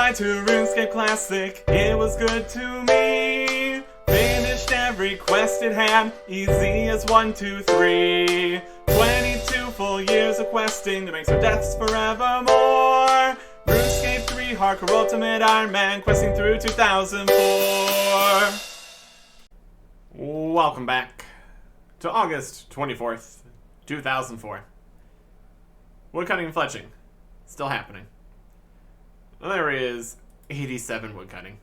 Goodbye to RuneScape Classic, it was good to me. Finished every quest it had, easy as 1, 2, 3. 22 full years of questing to make some deaths forevermore. RuneScape 3 Hardcore Ultimate Ironman, questing through 2004. Welcome back to August 24th, 2004. Woodcutting and fletching, still happening. There is 87 woodcutting.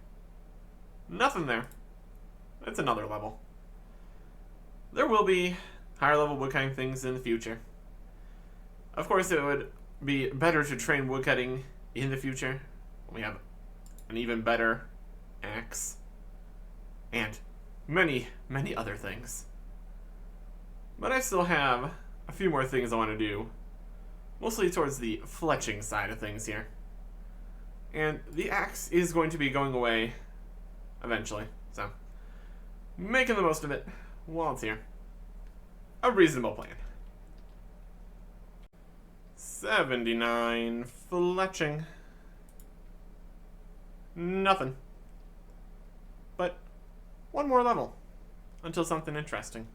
Nothing there. It's another level. There will be higher level woodcutting things in the future. Of course, it would be better to train woodcutting in the future when we have an even better axe and many, many other things. But I still have a few more things I want to do, mostly towards the fletching side of things here. And the axe is going to be going away eventually, so making the most of it while it's here. A reasonable plan. 79 fletching. Nothing. But one more level until something interesting.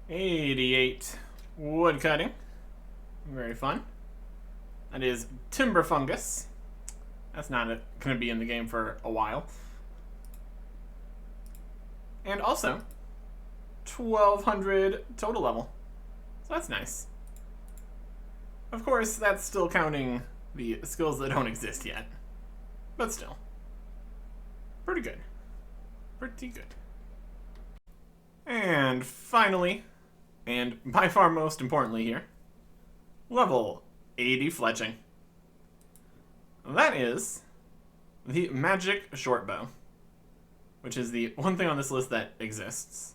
88 woodcutting. Very fun. That is timber fungus. That's not going to be in the game for a while. And also, 1200 total level. So that's nice. Of course, that's still counting the skills that don't exist yet. But still. Pretty good. Pretty good. And finally, and by far most importantly here, level 80 fletching. That is the magic short bow, which is the one thing on this list that exists,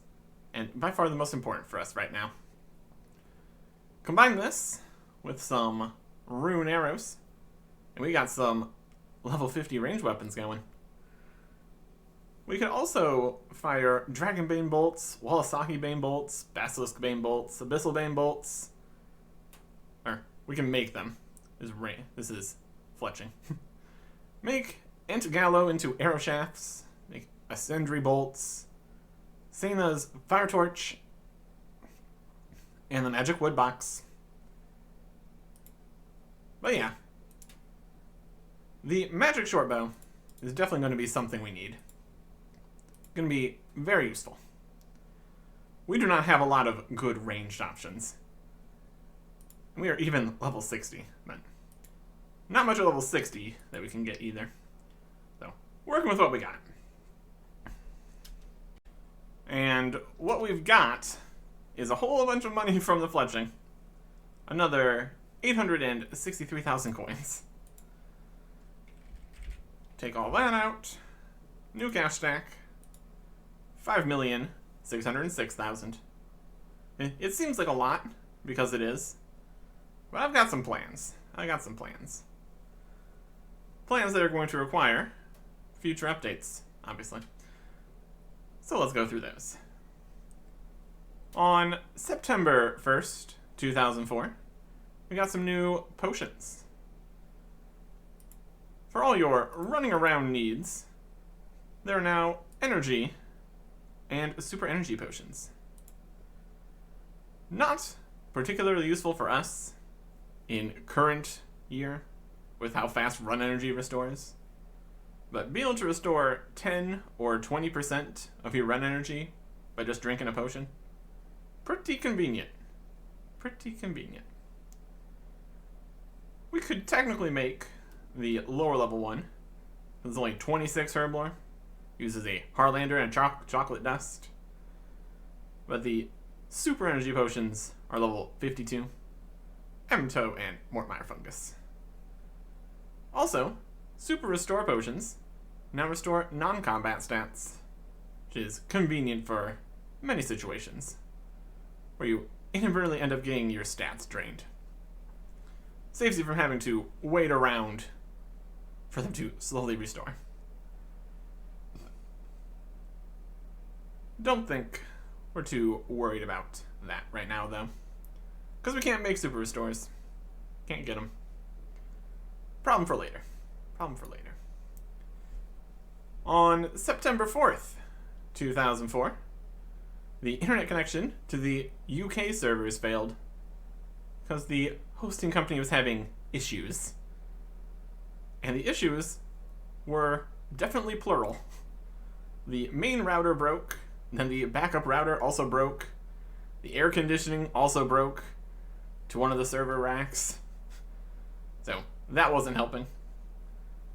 and by far the most important for us right now. Combine this with some rune arrows, and we got some level 50 range weapons going. We could also fire Dragon Bane bolts, Walasaki Bane bolts, Basilisk Bane bolts, Abyssal Bane bolts. Or, we can make them. This is fletching. Make Gallo into arrow shafts, make Ascendry bolts, Sena's fire torch, and the magic wood box. But yeah, the magic short bow is definitely going to be something we need. Going to be very useful. We do not have a lot of good ranged options. We are even level 60, but not much of level 60 that we can get either. So, working with what we got. And what we've got is a whole bunch of money from the fletching. Another 863,000 coins. Take all that out. New cash stack. 5,606,000. It seems like a lot, because it is. But I've got some plans. Plans that are going to require future updates, obviously. So let's go through those. On September 1st, 2004, we got some new potions. For all your running around needs, there are now energy and super energy potions. Not particularly useful for us in current year with how fast run energy restores, but being able to restore 10 or 20% of your run energy by just drinking a potion, pretty convenient. We could technically make the lower level one. There's only 26 herblore, uses a Harlander and chocolate dust, but the super energy potions are level 52. Emto and Mortmire fungus. Also, super restore potions now restore non-combat stats, which is convenient for many situations where you inadvertently end up getting your stats drained. Saves you from having to wait around for them to slowly restore. Don't think we're too worried about that right now, though, because we can't make super restores. Can't get them. problem for later. Problem for later. On September 4th, 2004, the internet connection to the UK servers failed because the hosting company was having issues. And the issues were definitely plural. The main router broke, then the backup router also broke, the air conditioning also broke to one of the server racks. So that wasn't helping.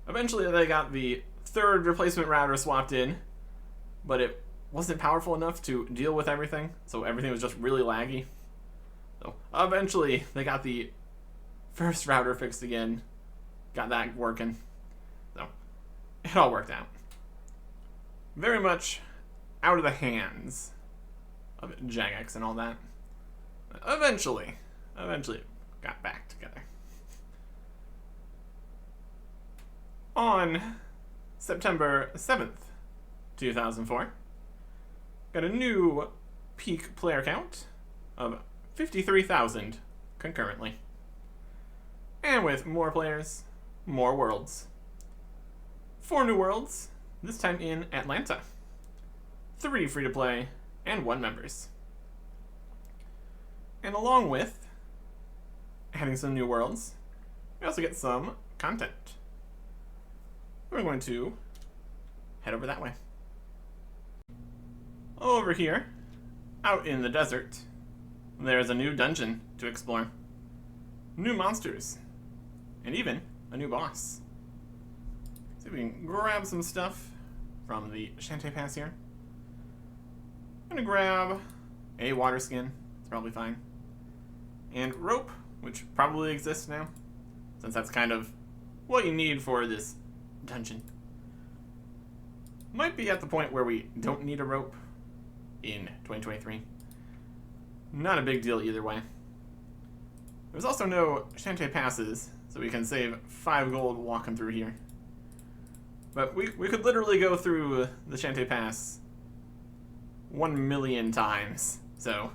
Eventually they got the third replacement router swapped in, but it wasn't powerful enough to deal with everything, so everything was just really laggy. So eventually they got the first router fixed again, got that working. So it all worked out. Very much out of the hands of Jagex and all that. Eventually it got back together. On September 7th, 2004, got a new peak player count of 53,000 concurrently. And with more players, more worlds. 4 new worlds, this time in Atlanta. 3 free-to-play, and 1 members. And along with adding some new worlds, we also get some content. We're going to head over that way. Over here, out in the desert, there's a new dungeon to explore. New monsters, and even a new boss. See if we can grab some stuff from the Shantae Pass here. I'm gonna grab a water skin, it's probably fine. And rope, which probably exists now, since that's kind of what you need for this dungeon. Might be at the point where we don't need a rope in 2023. Not a big deal either way. There's also no Shantae passes, so we can save 5 gold walking through here. But we could literally go through the Shantae Pass 1 million times, so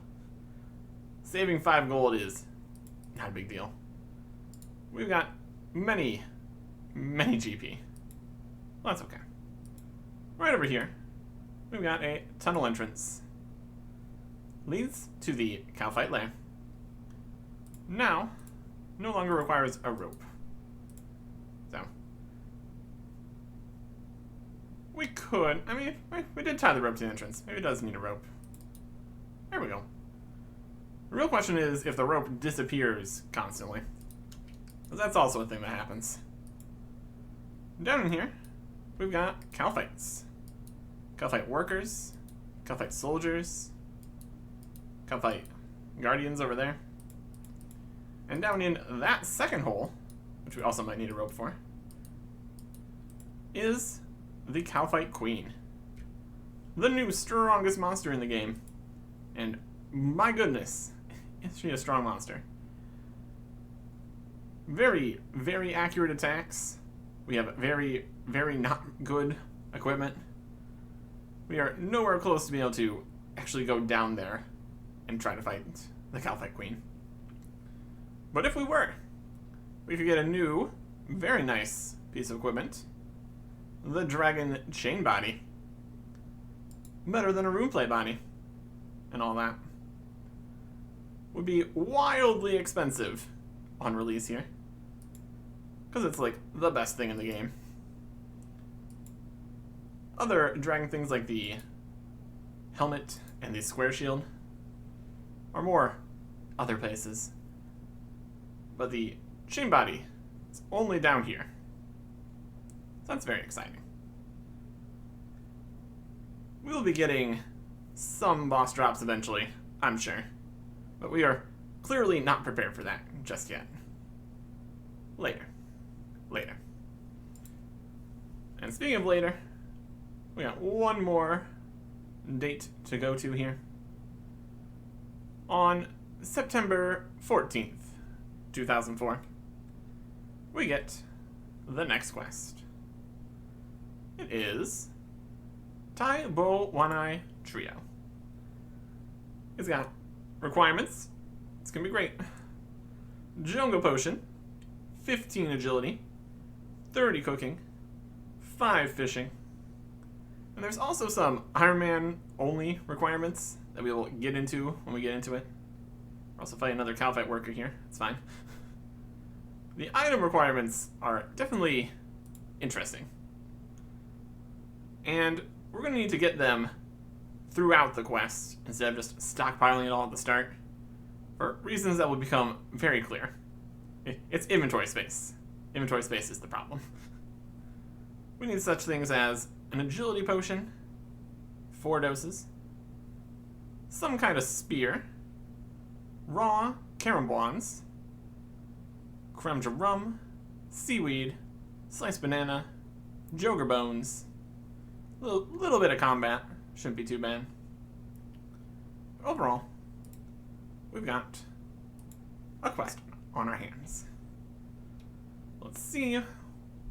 saving 5 gold is not a big deal. We've got many GP. Well, that's okay. Right over here, we've got a tunnel entrance. Leads to the Calphite lair. Now, no longer requires a rope. So, we could, I mean, we did tie the rope to the entrance. Maybe it does need a rope. There we go. The real question is if the rope disappears constantly. Because that's also a thing that happens. Down in here, we've got Calphites. Calphite workers, Calphite soldiers, Calphite guardians over there. And down in that second hole, which we also might need a rope for, is the Calphite Queen. The new strongest monster in the game. And my goodness, is she a strong monster. Very, very accurate attacks. We have very, very not good equipment. We are nowhere close to being able to actually go down there and try to fight the Calphite Queen. But if we were, we could get a new, very nice piece of equipment. The Dragon Chain Body. Better than a Runeplay body. And all that. Would be wildly expensive on release here. Because it's like the best thing in the game. Other dragon things like the helmet and the square shield are more other places. But the chain body is only down here. So that's very exciting. We'll be getting some boss drops eventually, I'm sure. But we are clearly not prepared for that just yet. Later. And speaking of later, we got one more date to go to here. On September 14th, 2004, we get the next quest. It is Tai Bo Wanai Trio. It's got requirements. It's gonna be great. Jungle Potion, 15 agility, 30 cooking, 5 fishing, and there's also some Ironman only requirements that we will get into when we get into it. We're also fighting another cow fight worker here. It's fine. The item requirements are definitely interesting. And we're going to need to get them throughout the quest instead of just stockpiling it all at the start, for reasons that will become very clear. It's inventory space. Inventory space is the problem. We need such things as an agility potion, 4 doses, some kind of spear, raw carambons, cremja rum, seaweed, sliced banana, joger bones, a little bit of combat, shouldn't be too bad. Overall, we've got a quest on our hands. Let's see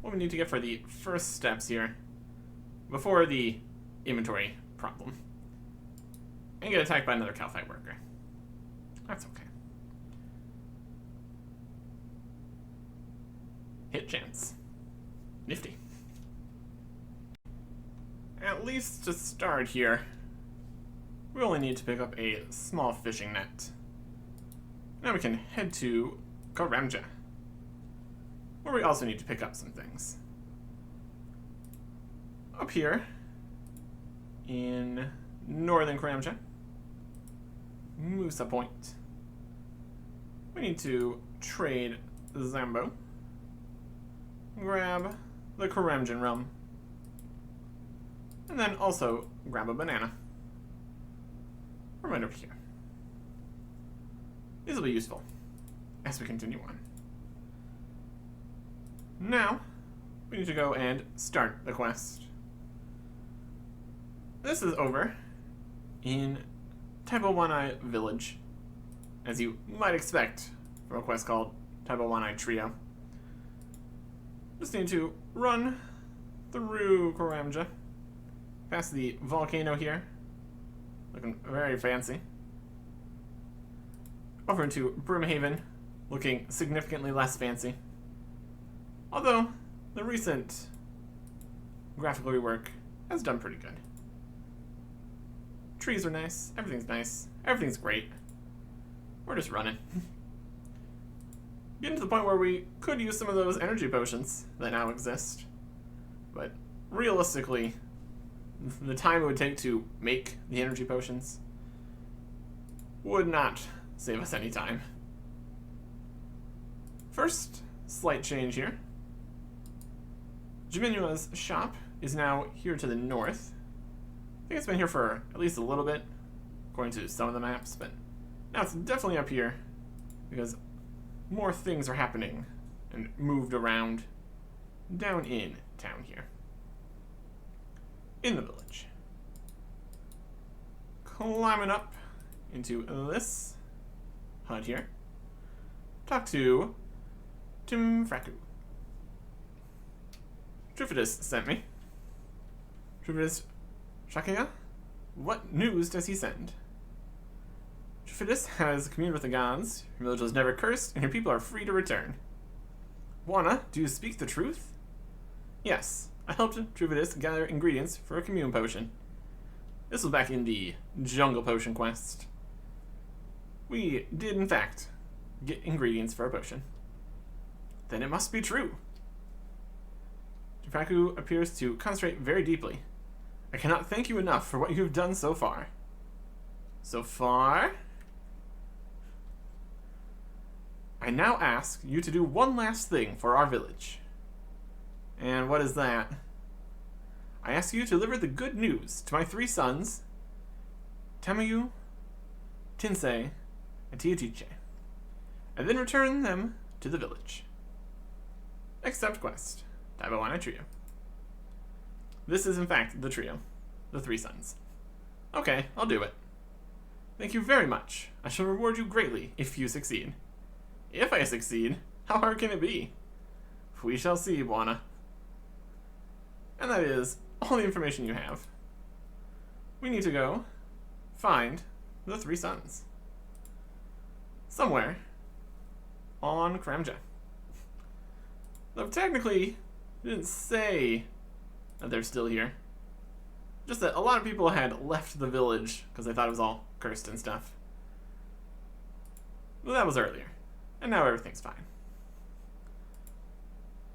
what we need to get for the first steps here before the inventory problem. And get attacked by another cow fight worker. That's okay. Hit chance. Nifty. At least to start here, we only need to pick up a small fishing net. Now we can head to Karamja, where we also need to pick up some things. Up here, in northern Karamja, Musa Point, we need to trade Zambo, grab the Karamjan rum, and then also grab a banana from right over here. These will be useful as we continue on. Now, we need to go and start the quest. This is over in Taibowanai Village, as you might expect from a quest called Taibowanai Trio. Just need to run through Karamja, past the volcano here, looking very fancy, over into Brimhaven, looking significantly less fancy. Although, the recent graphical rework has done pretty good. Trees are nice, everything's great. We're just running. Getting to the point where we could use some of those energy potions that now exist. But realistically, the time it would take to make the energy potions would not save us any time. First, slight change here. Jiminua's shop is now here to the north. I think it's been here for at least a little bit, according to some of the maps, but now it's definitely up here because more things are happening and moved around down in town here. In the village. Climbing up into this hut here. Talk to Tim Fraku. Trifidus sent me. Trifidus Shakaya? What news does he send? Trifidus has communed with the gods, your village was never cursed, and your people are free to return. Wana, do you speak the truth? Yes, I helped Trifidus gather ingredients for a commune potion. This was back in the Jungle Potion quest. We did, in fact, get ingredients for a potion. Then it must be true. Jifaku appears to concentrate very deeply. I cannot thank you enough for what you have done so far. So far? I now ask you to do one last thing for our village. And what is that? I ask you to deliver the good news to my 3 sons, Tamayu, Tinsei, and Tiatiche, and then return them to the village. Accept quest. Taibowanai Trio. This is in fact the trio. The 3 sons. Okay, I'll do it. Thank you very much. I shall reward you greatly if you succeed. If I succeed, how hard can it be? We shall see, Buana. And that is all the information you have. We need to go find the 3 sons. Somewhere on Karamja. Though technically, It didn't say that they're still here. Just that a lot of people had left the village because they thought it was all cursed and stuff. Well, that was earlier. And now everything's fine.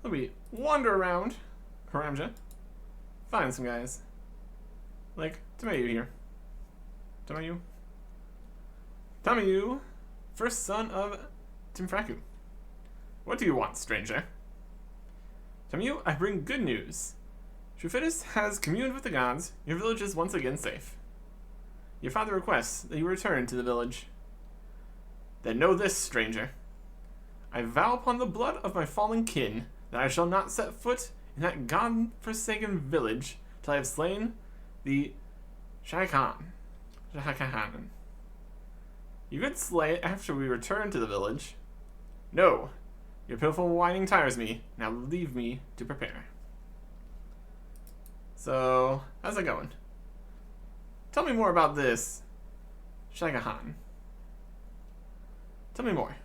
Let me wander around Karamja. Find some guys. Like Tamayu here. Tamayu. Tamayu, first son of Timfraku. What do you want, stranger? Tamayu, I bring good news. Shufidus has communed with the gods. Your village is once again safe. Your father requests that you return to the village. Then know this, stranger. I vow upon the blood of my fallen kin that I shall not set foot in that god-forsaken village till I have slain the Shaikan. You could slay it after we return to the village. No. Your pitiful whining tires me. Now leave me to prepare. So, how's it going? Tell me more about this Shagahan. Tell me more.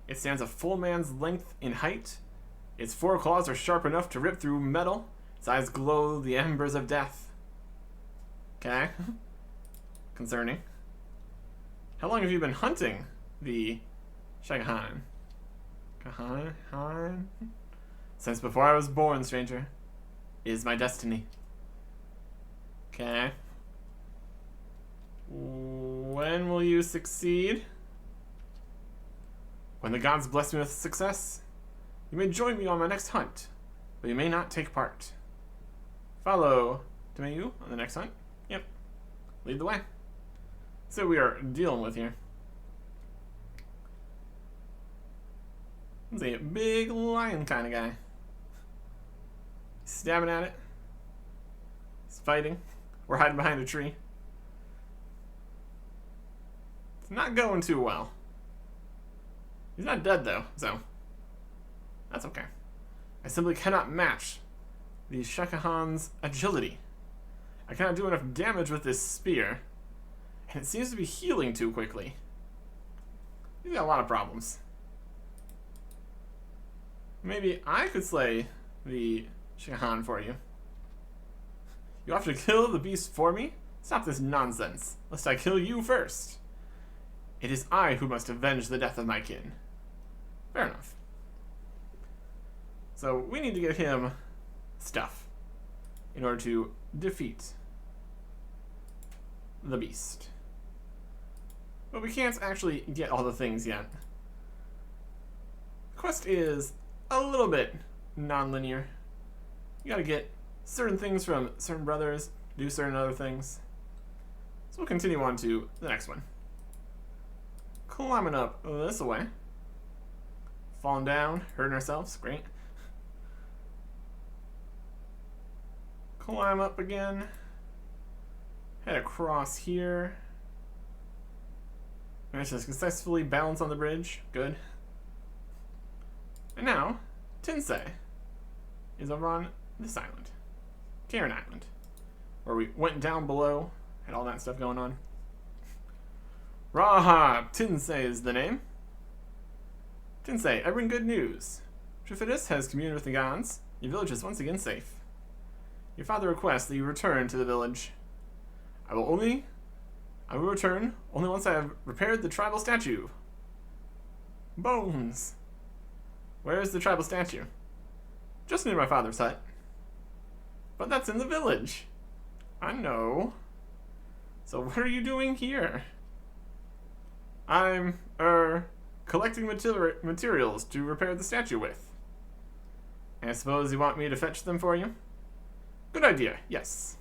It stands a full man's length in height. Its 4 claws are sharp enough to rip through metal. Its eyes glow the embers of death. Okay. Concerning. How long have you been hunting the Shagahan? Kahan? Since before I was born, stranger. It is my destiny. Okay. When will you succeed? When the gods bless me with success, you may join me on my next hunt, but you may not take part. Follow Tamayu on the next hunt. Yep. Lead the way. So we are dealing with here. He's a big lion kind of guy. He's stabbing at it. He's fighting. We're hiding behind a tree. It's not going too well. He's not dead though, so that's okay. I simply cannot match the Shakahan's agility. I cannot do enough damage with this spear, and it seems to be healing too quickly. He's got a lot of problems. Maybe I could slay the Shakahan for you. You have to kill the beast for me? Stop this nonsense, lest I kill you first. It is I who must avenge the death of my kin. Fair enough. So we need to get him stuff in order to defeat the beast. But we can't actually get all the things yet. The quest is a little bit non-linear. You gotta get certain things from certain brothers, do certain other things. So we'll continue on to the next one. Climbing up this way. Falling down, hurting ourselves, great. Climb up again. Head across here. Managed to successfully balance on the bridge, good. And now, Tensei is over on this island. Karen Island. Where we went down below, had all that stuff going on. Raha! Tensei is the name. Tensei, I bring good news. Trifidus has communed with the gods. Your village is once again safe. Your father requests that you return to the village. I will return only once I have repaired the tribal statue. Bones. Where is the tribal statue? Just near my father's hut. But that's in the village. I know. So what are you doing here? I'm, collecting materials to repair the statue with. I suppose you want me to fetch them for you? Good idea, yes.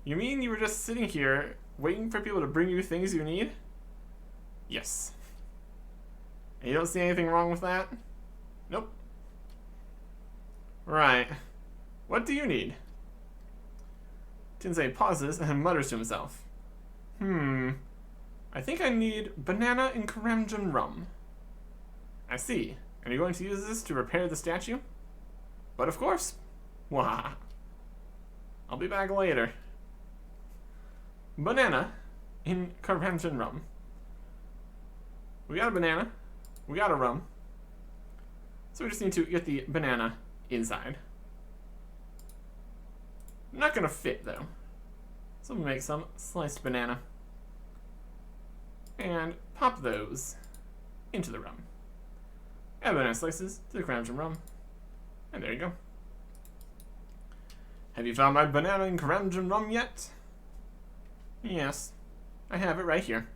You mean you were just sitting here, waiting for people to bring you things you need? Yes. And you don't see anything wrong with that? Nope. Right. What do you need? Tensei pauses and mutters to himself. I think I need banana and Karamjan rum. I see. Are you going to use this to repair the statue? But of course. Wah. I'll be back later. Banana in Karamjan rum. We got a banana. We got a rum. So we just need to get the banana inside. Not gonna fit though. So we'll make some sliced banana. And pop those into the rum. Add banana slices to the Caramel rum. And there you go. Have you found my banana and Caramel rum yet? Yes, I have it right here.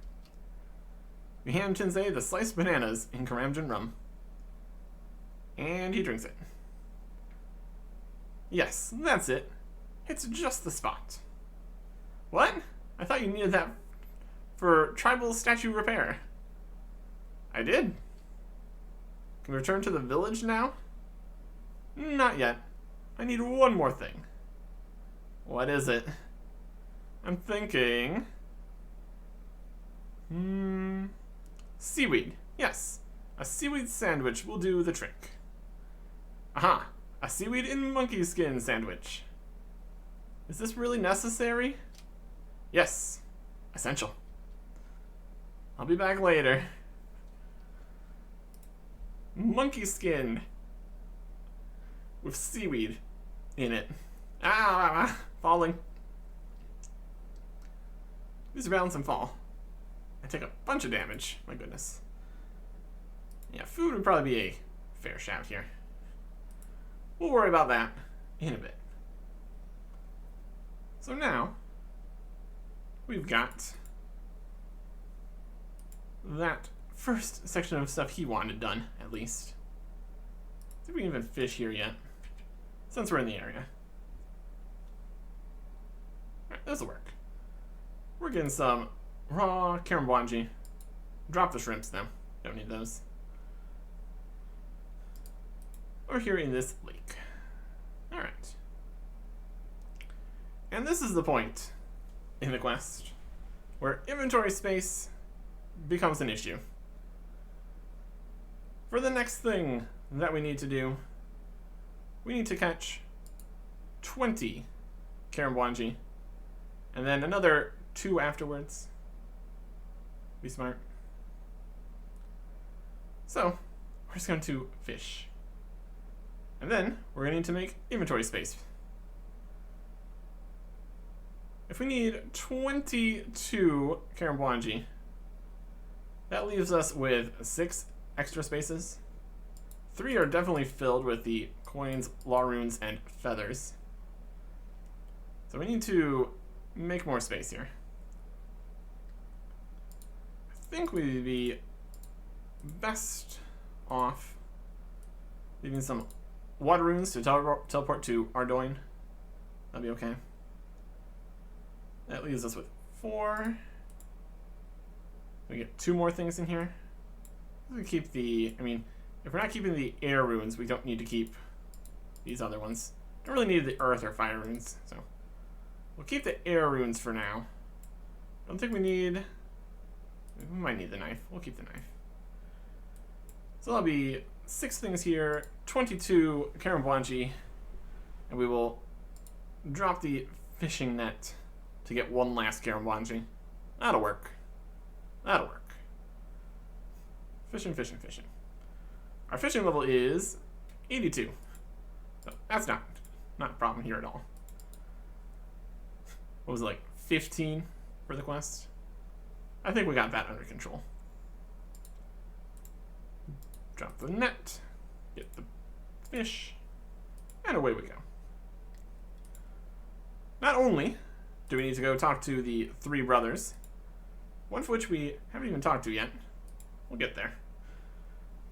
We hand Tinsei the sliced bananas in Caramel rum. And he drinks it. Yes, that's it. It's just the spot. What? I thought you needed that for tribal statue repair. I did. Can we return to the village now? Not yet. I need one more thing. What is it? I'm thinking... Seaweed. Yes. A seaweed sandwich will do the trick. Aha! A seaweed in monkey skin sandwich. Is this really necessary? Yes. Essential. I'll be back later. Monkey skin. With seaweed in it. Ah! Falling. Use a balance and fall. I take a bunch of damage. My goodness. Yeah, food would probably be a fair shout here. We'll worry about that in a bit. So now, we've got that first section of stuff he wanted done, at least. See if we can even fish here yet, since we're in the area. Alright, this'll work. We're getting some raw karambuanji. Drop the shrimps now. Don't need those. We're here in this lake. Alright. And this is the point in the quest where inventory space becomes an issue. For the next thing that we need to do, we need to catch 20 karambuanji and then another 2 afterwards. Be smart. So, we're just going to fish. And then, we're going to need to make inventory space. If we need 22 karambuanji, that leaves us with 6 extra spaces. 3 are definitely filled with the coins, law runes, and feathers. So we need to make more space here. I think we'd be best off leaving some water runes to teleport to Ardoin. That'd be okay. That leaves us with 4. We get 2 more things in here. We keep the, if we're not keeping the air runes, we don't need to keep these other ones. Don't really need the earth or fire runes, so we'll keep the air runes for now. Don't think we need, we might need the knife. We'll keep the knife. So that'll be 6 things here, 22 karambuanji, and we will drop the fishing net to get 1 last karambuanji. That'll work. That'll work. Fishing, fishing, fishing. Our fishing level is 82. So that's not a problem here at all. What was it, like 15 for the quest? I think we got that under control. Drop the net, get the fish, and away we go. Not only do we need to go talk to the 3 brothers, one of which we haven't even talked to yet. We'll get there.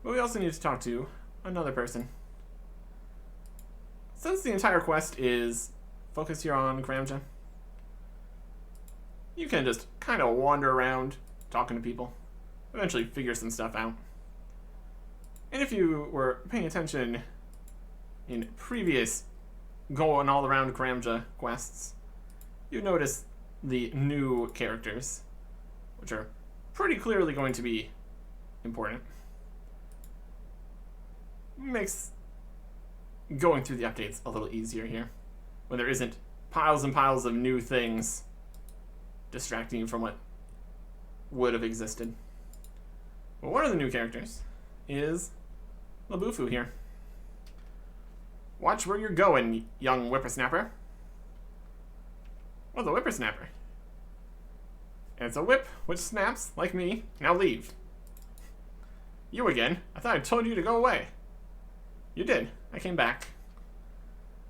But we also need to talk to another person. Since the entire quest is focused here on Karamja, you can just kind of wander around talking to people, eventually figure some stuff out. And if you were paying attention in previous going all around Karamja quests, you notice the new characters, which are pretty clearly going to be important. Makes going through the updates a little easier here, when there isn't piles and piles of new things distracting you from what would have existed. Well, one of the new characters is Labufu here. Watch where you're going, young whippersnapper. What's a whippersnapper? It's a whip which snaps, like me. Now leave. You again? I thought I told you to go away. You did. I came back.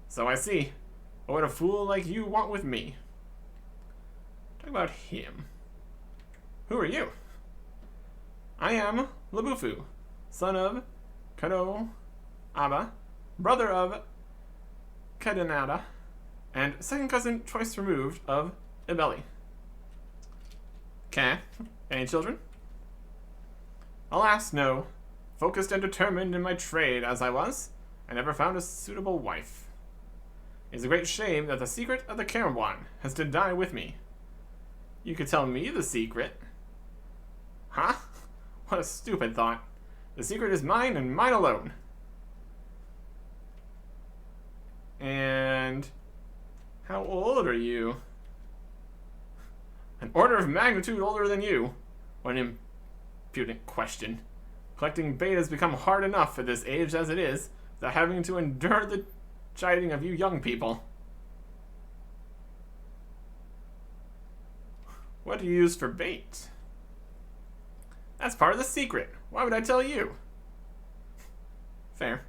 So I see. What would a fool like you want with me? Talk about him. Who are you? I am Labufu, son of Kado Abba, brother of Kedanada, and second cousin twice removed of Ibeli. Okay. Any children? Alas, no. Focused and determined in my trade as I was, I never found a suitable wife. It is a great shame that the secret of the Karamwan has to die with me. You could tell me the secret. Huh? What a stupid thought. The secret is mine and mine alone. And how old are you? An order of magnitude older than you. What an impudent question. Collecting bait has become hard enough at this age as it is, without having to endure the chiding of you young people. What do you use for bait? That's part of the secret. Why would I tell you? Fair.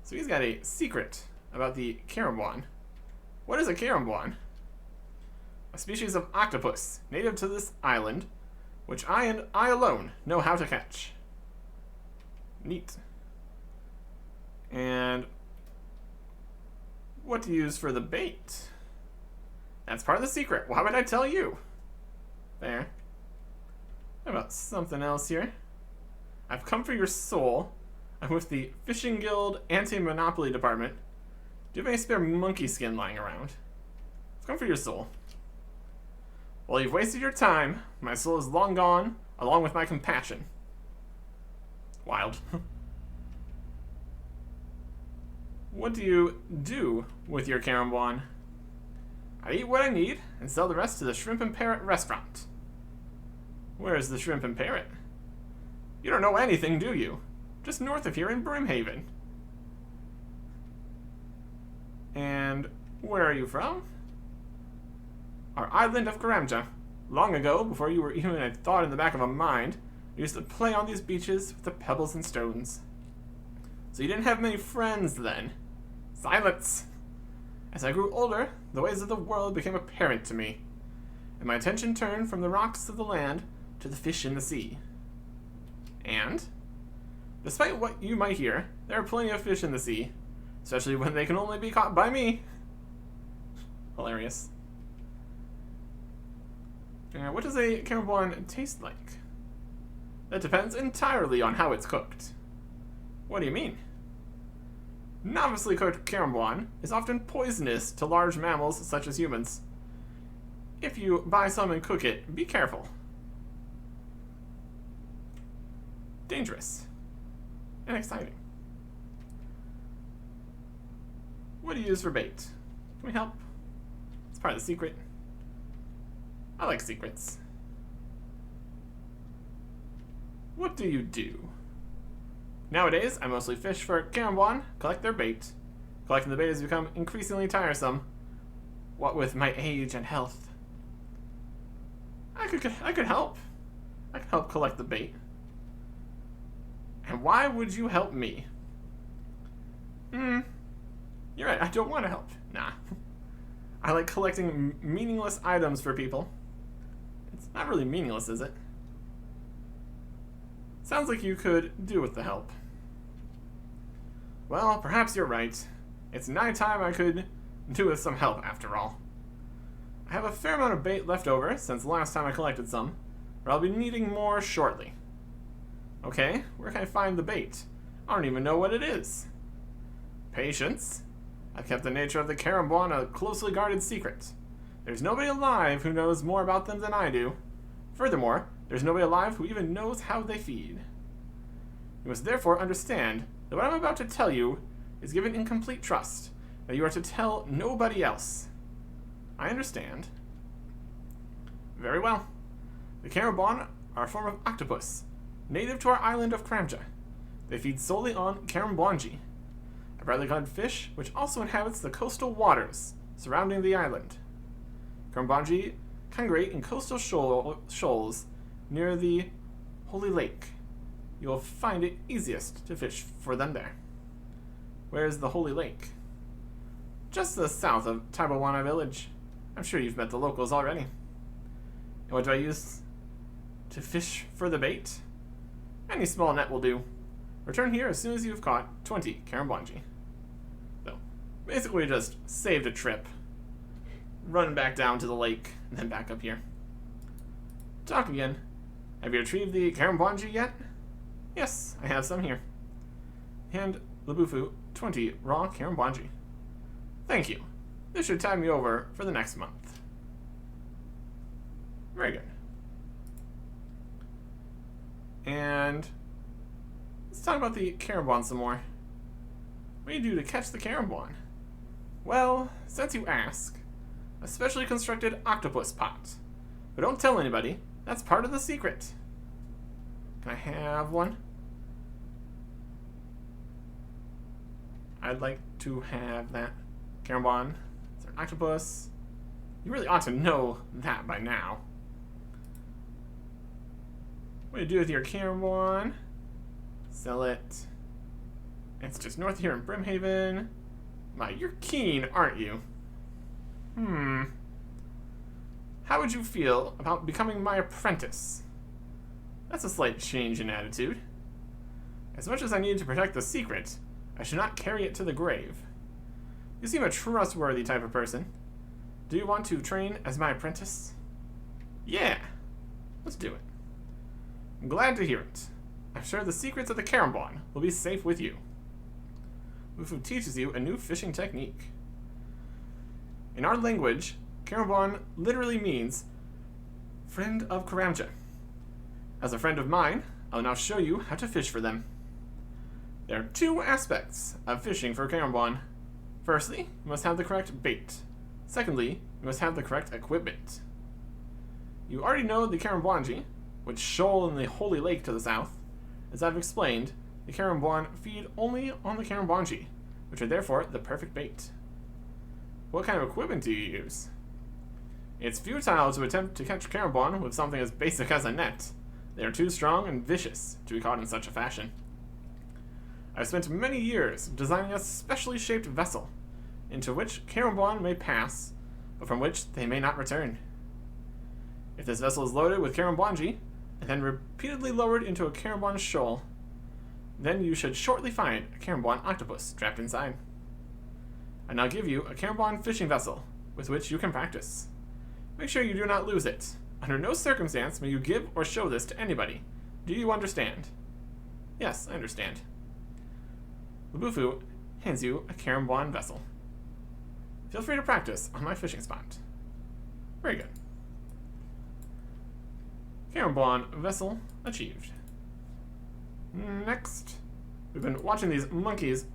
So he's got a secret about the Karamwan. What is a Karamwan? A species of octopus native to this island, which I and I alone know how to catch. Neat. And what to use for the bait? That's part of the secret. Why would I tell you? There. How about something else here? I've come for your soul. I'm with the Fishing Guild Anti-Monopoly Department. Do you have any spare monkey skin lying around? I've come for your soul. Well, you've wasted your time. My soul is long gone, along with my compassion. Wild. What do you do with your Karamwan? I eat what I need and sell the rest to the Shrimp and Parrot restaurant. Where is the Shrimp and Parrot? You don't know anything, do you? Just north of here in Brimhaven. And where are you from? Our island of Karamja. Long ago, before you were even a thought in the back of a mind, we used to play on these beaches with the pebbles and stones. So you didn't have many friends then. Silence! As I grew older, the ways of the world became apparent to me, and my attention turned from the rocks of the land to the fish in the sea. And, despite what you might hear, there are plenty of fish in the sea, especially when they can only be caught by me. Hilarious. What does a Karamwan taste like? That depends entirely on how it's cooked. What do you mean? Novicely cooked Karamwan is often poisonous to large mammals such as humans. If you buy some and cook it, be careful. Dangerous. And exciting. What do you use for bait? Can we help? It's part of the secret. I like secrets. What do you do? Nowadays, I mostly fish for Karamwan, collect their bait. Collecting the bait has become increasingly tiresome. What with my age and health. I could help. I could help collect the bait. And why would you help me? You're right, I don't want to help. Nah. I like collecting meaningless items for people. It's not really meaningless, is it? Sounds like you could do with the help. Well, perhaps you're right. It's nigh time I could do with some help, after all. I have a fair amount of bait left over since the last time I collected some, but I'll be needing more shortly. Okay, where can I find the bait? I don't even know what it is. Patience. I've kept the nature of the Karamwan a closely guarded secret. There's nobody alive who knows more about them than I do. Furthermore, there's nobody alive who even knows how they feed. You must therefore understand that what I'm about to tell you is given in complete trust, that you are to tell nobody else. I understand. Very well. The Karamwan are a form of octopus, native to our island of Karamja. They feed solely on Karambwanji, a brightly colored fish which also inhabits the coastal waters surrounding the island. Karambwanji congregate in coastal shoals near the Holy Lake. You will find it easiest to fish for them there. Where is the Holy Lake? Just to the south of Taibawana village. I'm sure you've met the locals already. And what do I use to fish for the bait? Any small net will do. Return here as soon as you've caught 20 Karambwanji. So, basically just saved a trip. Run back down to the lake, and then back up here. Talk again. Have you retrieved the Karambwanji yet? Yes, I have some here. Hand Labufu 20 raw Karambwanji. Thank you. This should tide me over for the next month. Very good. And let's talk about the Karambwan some more. What do you do to catch the Karambwan? Well, since you ask, a specially constructed octopus pot. But don't tell anybody. That's part of the secret. Can I have one? I'd like to have that. Karambwan. Is there an octopus? You really ought to know that by now. What do you do with your Karambwan? Sell it. It's just north here in Brimhaven. My, you're keen, aren't you? How would you feel about becoming my apprentice? That's a slight change in attitude. As much as I need to protect the secret, I should not carry it to the grave. You seem a trustworthy type of person. Do you want to train as my apprentice? Yeah, let's do it. I'm glad to hear it. I'm sure the secrets of the Karambwan will be safe with you. Wufu teaches you a new fishing technique. In our language, Karambwan literally means friend of Karamja. As a friend of mine, I'll now show you how to fish for them. There are two aspects of fishing for Karambwan. Firstly, you must have the correct bait. Secondly, you must have the correct equipment. You already know the Karambwanji, which shoal in the Holy Lake to the south. As I've explained, the Karambwan feed only on the Karambwanji, which are therefore the perfect bait. What kind of equipment do you use? It's futile to attempt to catch Karambwan with something as basic as a net. They are too strong and vicious to be caught in such a fashion. I've spent many years designing a specially shaped vessel, into which Karambwan may pass, but from which they may not return. If this vessel is loaded with Karambwanji, and then repeatedly lowered into a Karambwan shoal, then you should shortly find a Karambwan octopus trapped inside. I now give you a Karambwan fishing vessel, with which you can practice. Make sure you do not lose it. Under no circumstance may you give or show this to anybody. Do you understand? Yes, I understand. Labufu hands you a Karambwan vessel. Feel free to practice on my fishing spot. Very good. Karambwan vessel achieved. Next, we've been watching these monkeys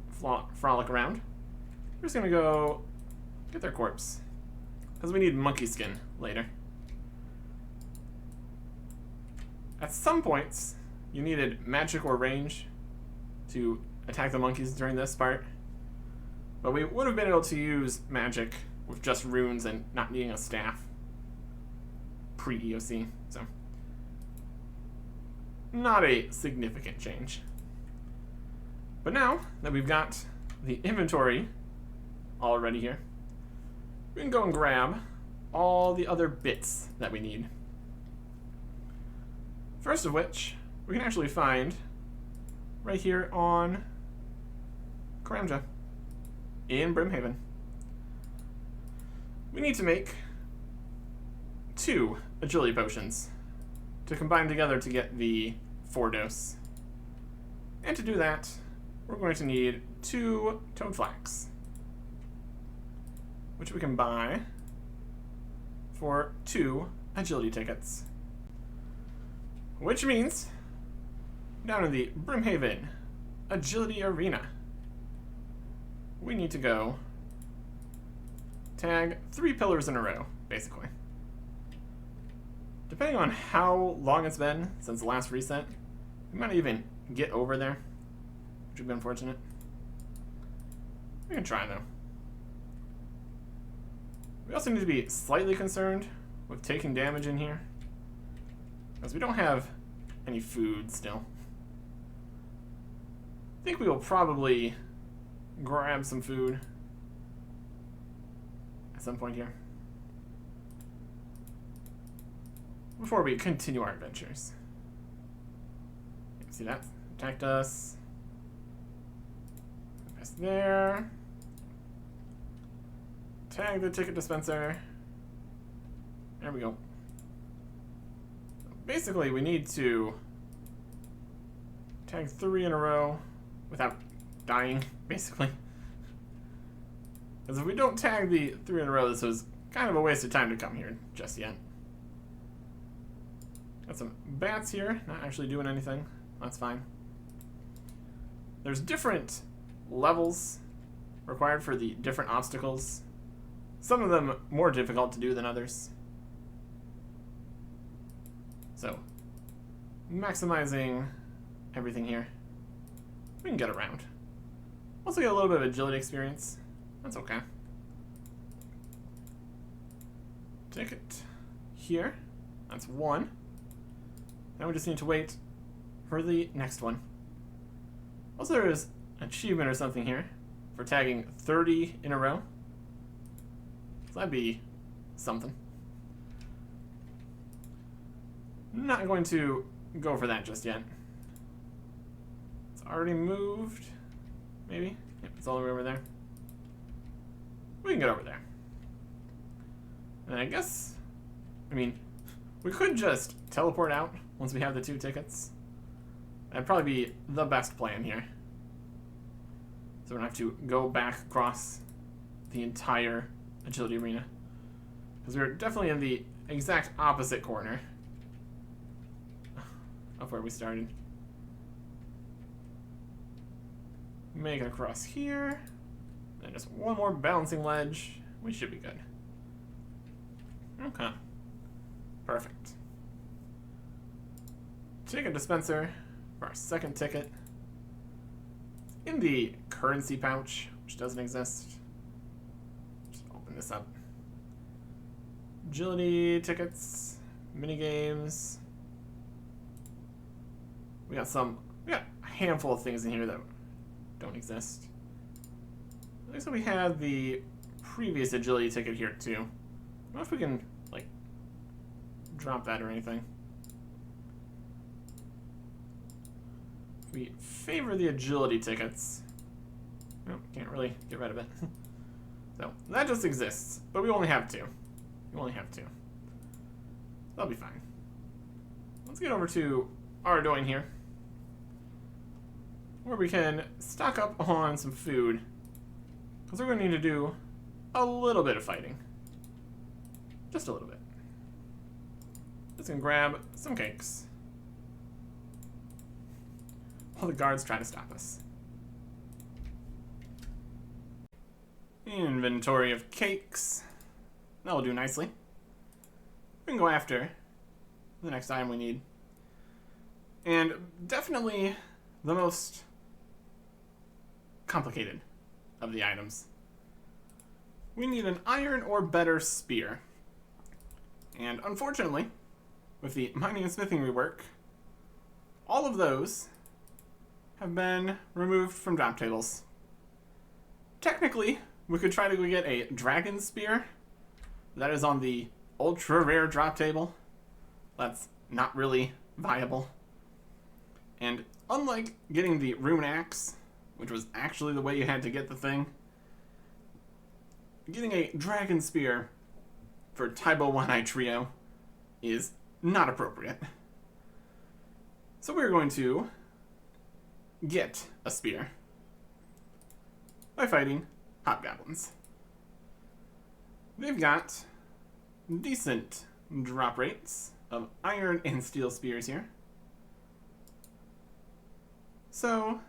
frolic around. We're just gonna go get their corpse, because we need monkey skin later. At some points, you needed magic or range to attack the monkeys during this part, but we would have been able to use magic with just runes and not needing a staff pre-EOC, so not a significant change. But now that we've got the inventory already here, we can go and grab all the other bits that we need. First of which, we can actually find right here on Karamja in Brimhaven. We need to make 2 agility potions to combine together to get the 4 dose. And to do that, we're going to need 2 toad flax, which we can buy for 2 agility tickets. Which means, down in the Brimhaven Agility Arena, we need to go tag 3 pillars in a row, basically. Depending on how long it's been since the last reset, we might even get over there. which would be unfortunate. We can try, though. We also need to be slightly concerned with taking damage in here, because we don't have any food still. I think we will probably grab some food at some point here before we continue our adventures. See that? Attacked us. Pass there. Tag the ticket dispenser. There we go. Basically, we need to tag 3 in a row without dying, basically. Because if we don't tag the 3 in a row, this was kind of a waste of time to come here just yet. Got some bats here, not actually doing anything. That's fine. There's different levels required for the different obstacles. Some of them more difficult to do than others. So, maximizing everything here. We can get around. Also get a little bit of agility experience. That's okay. Ticket here. That's 1. Now we just need to wait for the next one. Also, there is an achievement or something here for tagging 30 in a row. So that'd be something. Not going to go for that just yet. It's already moved. Maybe? Yep, it's all the way over there. We can get over there. And I guess, we could just teleport out once we have the 2 tickets. That'd probably be the best plan here. So we don't have to go back across the entire agility arena. Because we're definitely in the exact opposite corner of where we started. Make it across here. And just one more balancing ledge. We should be good. Okay. Perfect. Ticket dispenser for our second ticket. In the currency pouch, which doesn't exist. Just open this up. Agility tickets, mini games. We got a handful of things in here that don't exist. Looks like we had the previous agility ticket here too. I don't know if we can drop that or anything. We favor the agility tickets. Nope, can't really get rid of it. So that just exists, but we only have 2. We only have 2. That'll be fine. Let's get over to Ardoin here, where we can stock up on some food, because we're going to need to do a little bit of fighting. Just a little bit. Just gonna grab some cakes while the guards try to stop us. Inventory of cakes. That'll do nicely. We can go after the next item we need. And definitely the most complicated of the items. We need an iron or better spear. And unfortunately, with the mining and smithing rework, all of those have been removed from drop tables. Technically, we could try to go get a dragon spear. That is on the ultra rare drop table. That's not really viable. And unlike getting the rune axe, which was actually the way you had to get the thing, getting a dragon spear for Taibo Wanai Trio is not appropriate. So we're going to get a spear by fighting hobgoblins. They've got decent drop rates of iron and steel spears here. So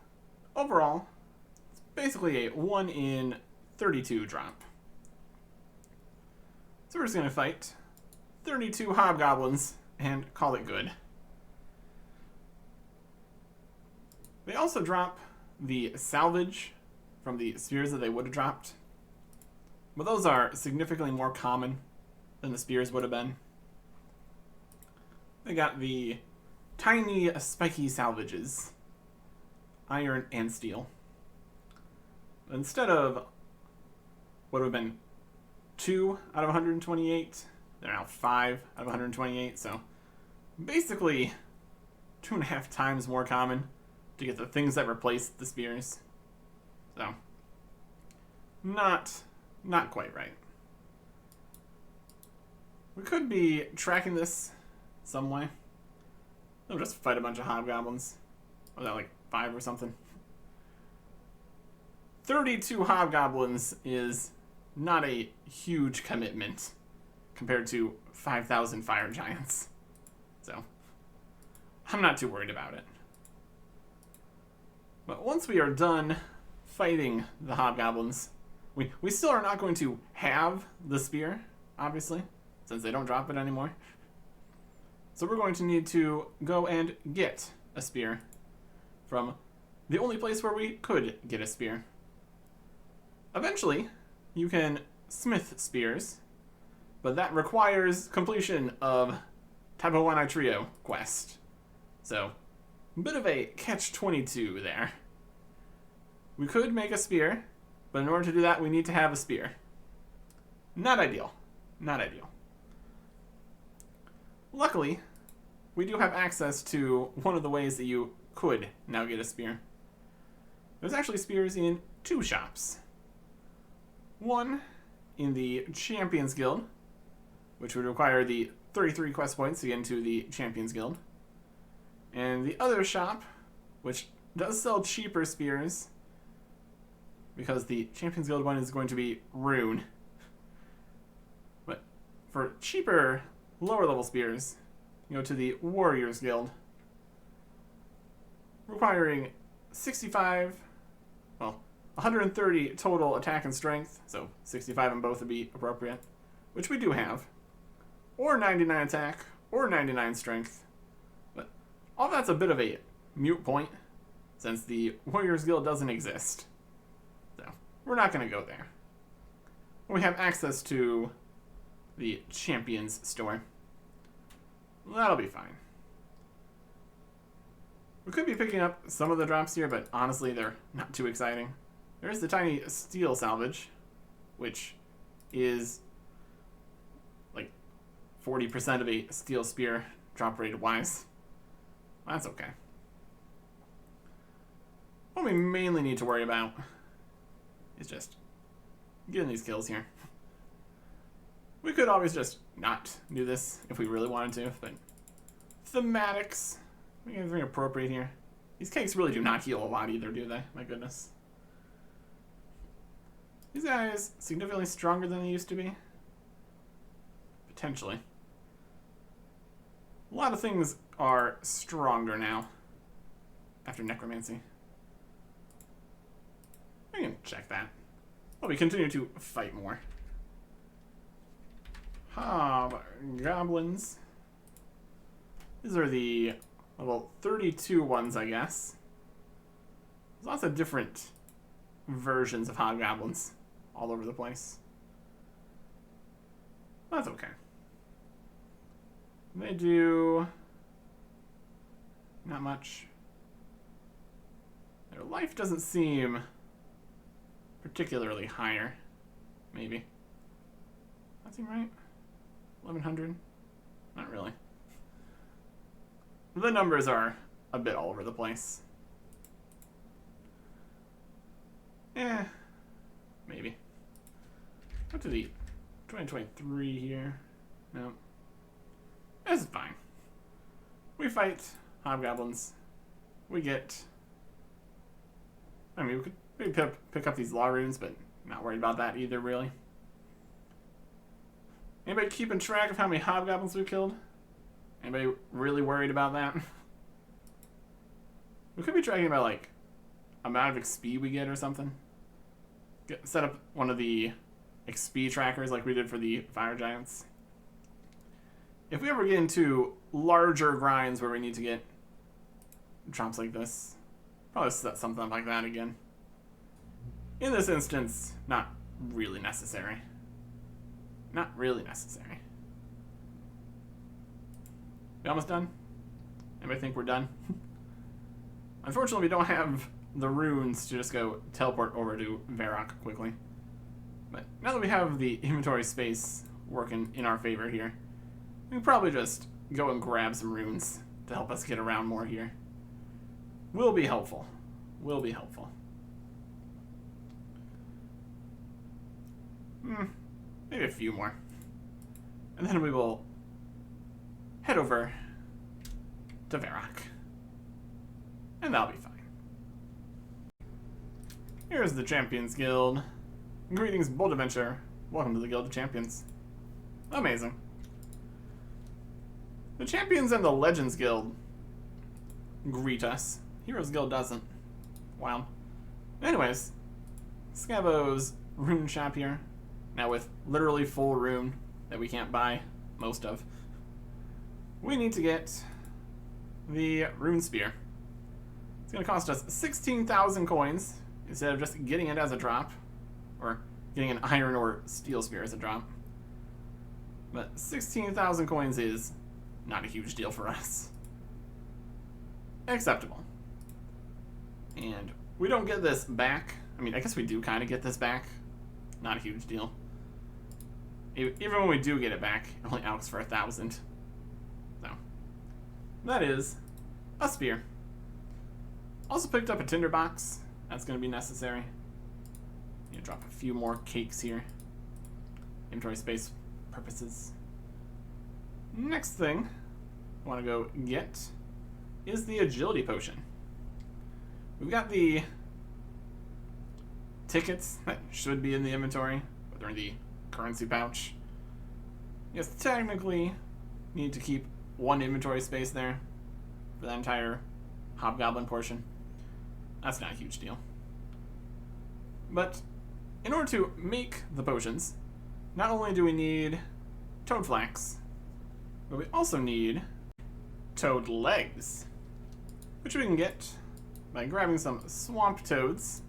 overall, it's basically a 1 in 32 drop. So we're just going to fight 32 hobgoblins and call it good. They also drop the salvage from the spears that they would have dropped. But those are significantly more common than the spears would have been. They got the tiny spiky salvages. Iron and steel. Instead of what would have been 2 out of 128, they're now 5 out of 128, so basically 2.5 times more common to get the things that replace the spears. So, not quite right. We could be tracking this some way. They'll just fight a bunch of hobgoblins. Was that like 5 or something? 32 hobgoblins is not a huge commitment compared to 5,000 fire giants. So, I'm not too worried about it. But once we are done fighting the hobgoblins, we still are not going to have the spear, obviously, since they don't drop it anymore. So we're going to need to go and get a spear from the only place where we could get a spear. Eventually, you can smith spears, but that requires completion of Type 1 Trio quest. So, a bit of a catch-22 there. We could make a spear, but in order to do that, we need to have a spear. Not ideal. Not ideal. Luckily, we do have access to one of the ways that you could now get a spear. There's actually spears in 2 shops. One in the Champions Guild, which would require the 33 quest points to get into the Champions Guild. And the other shop, which does sell cheaper spears, because the Champions Guild one is going to be Rune. But for cheaper, lower level spears, you go to the Warriors Guild, requiring 130 total attack and strength, so 65 on both would be appropriate, which we do have, or 99 attack, or 99 strength. But all that's a bit of a moot point, since the Warriors Guild doesn't exist. So, we're not going to go there. We have access to the Champions store. That'll be fine. We could be picking up some of the drops here, but honestly, they're not too exciting. There's the tiny steel salvage, which is like 40% of a steel spear drop rate wise. That's okay. What we mainly need to worry about is just getting these kills here. We could always just not do this if we really wanted to, but thematics, we get everything appropriate here. These cakes really do not heal a lot either, do they? My goodness. These guys significantly stronger than they used to be? Potentially. A lot of things are stronger now after necromancy. We can check that. Well, we continue to fight more. Goblins. These are the level 32 ones, I guess. There's lots of different versions of hobgoblins all over the place. That's okay. They do not much. Their life doesn't seem particularly higher. Maybe. That seem right? 1100? Not really. The numbers are a bit all over the place. Maybe. What to the 2023 here? No. This is fine. We fight hobgoblins. We get... I mean, we could maybe pick up these law runes, but not worried about that either, really. Anybody keeping track of how many hobgoblins we killed? Anybody really worried about that? We could be tracking about, like, amount of XP we get or something. Set up one of the XP trackers like we did for the fire giants. If we ever get into larger grinds where we need to get drops like this, Probably set something like that again. In this instance, not really necessary. Not really necessary. We almost done? Anybody think we're done? Unfortunately, we don't have the runes to just go teleport over to Varrock quickly. But now that we have the inventory space working in our favor here, we can probably just go and grab some runes to help us get around more here. Will be helpful. Will be helpful. Maybe a few more. And then we will head over to Varrock. And that'll be fine. Here's the Champions Guild. Greetings, Bold Adventure. Welcome to the Guild of Champions. Amazing. The Champions and the Legends Guild greet us. Heroes Guild doesn't. Wow. Anyways, Scavo's rune shop here. Now with literally full rune that we can't buy most of. We need to get the rune spear. It's going to cost us 16,000 coins instead of just getting it as a drop, or getting an iron or steel spear as a drop. But 16,000 coins is not a huge deal for us. Acceptable. And we don't get this back. I mean, I guess we do kind of get this back. Not a huge deal. Even when we do get it back, it only asks for 1,000. So, that is a spear. Also picked up a tinderbox. That's going to be necessary. You drop a few more cakes here. Inventory space purposes. Next thing I want to go get is the agility potion. We've got the tickets that should be in the inventory, but they're in the currency pouch. Yes, technically need to keep one inventory space there for the entire hobgoblin portion. That's not a huge deal. But in order to make the potions, not only do we need toad flax, but we also need toad legs, which we can get by grabbing some swamp toads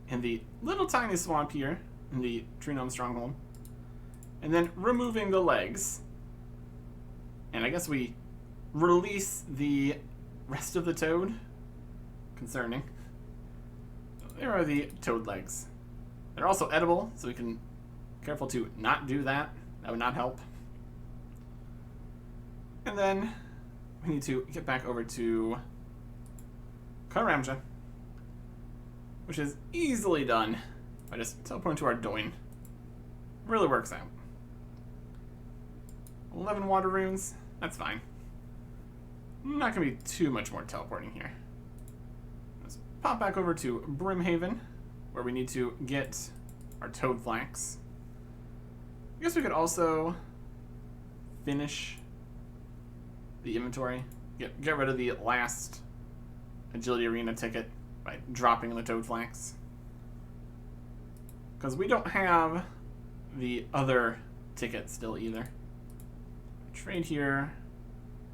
in the little tiny swamp here in the Tree Gnome Stronghold, and then removing the legs. And I guess we release the rest of the toad. Concerning. So there are the toad legs. They're also edible, so we can be careful to not do that. That would not help. And then we need to get back over to Karamja, which is easily done by just teleporting to our Doin. Really works out. 11 water runes, that's fine. Not going to be too much more teleporting here. Let's pop back over to Brimhaven, where we need to get our toad flax. I guess we could also finish the inventory. Get rid of the last agility arena ticket by dropping the toad flax. Because we don't have the other ticket still either. Trade here.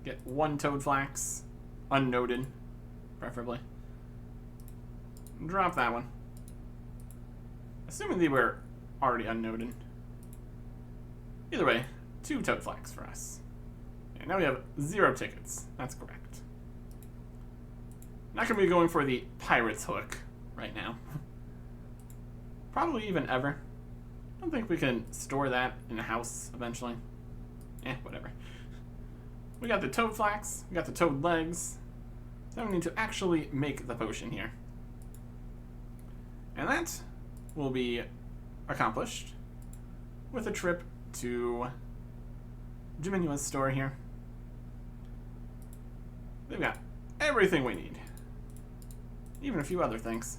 Get one toad flax. Unnoted, preferably. Drop that one. Assuming they were already unnoted. Either way, 2 toad flax for us. And now we have 0 tickets. That's correct. Not going to be going for the pirate's hook right now. Probably even ever. I don't think we can store that in a house eventually. Whatever. We got the toad flax, we got the toad legs. Now we need to actually make the potion here. And that will be accomplished with a trip to Jiminua's store here. They've got everything we need. Even a few other things.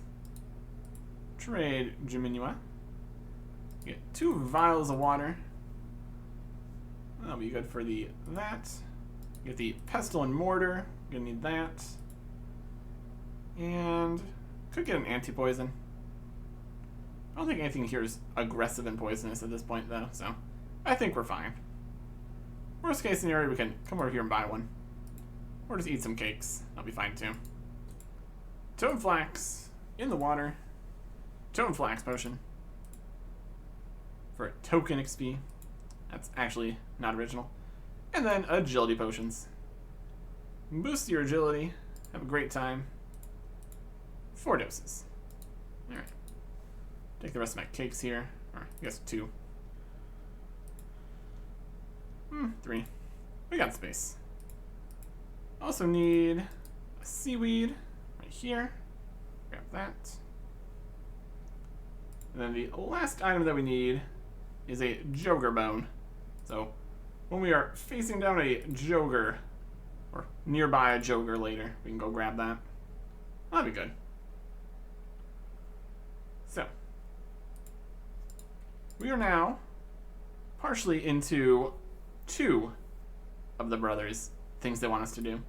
Trade Jiminua. Get 2 vials of water. That'll be good for that. Get the pestle and mortar. Gonna need that. And could get an anti-poison. I don't think anything here is aggressive and poisonous at this point though, so I think we're fine. Worst case scenario, we can come over here and buy one. Or just eat some cakes. That'll be fine too. Toad Flax in the water. Toad Flax potion. For token XP. That's actually not original. And then agility potions. Boost your agility. Have a great time. 4 doses. Alright. Take the rest of my cakes here. Or I guess 2. 3. We got space. Also need a seaweed right here. Grab that. And then the last item that we need is a Joger bone. So when we are facing down a Joger, or nearby a Joger later, we can go grab that. That'd be good. So we are now partially into 2 of the brothers' things they want us to do.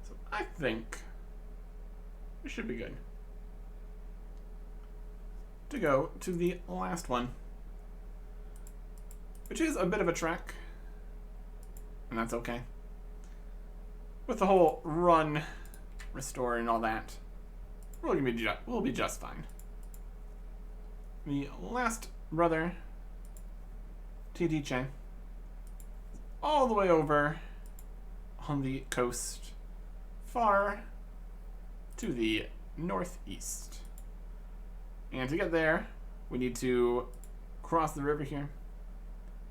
So I think we should be good to go to the last one, which is a bit of a trek, and that's okay. With the whole run, restore, and all that, we'll be just fine. The last brother, TQTT, all the way over on the coast, far to the northeast. And to get there, we need to cross the river here.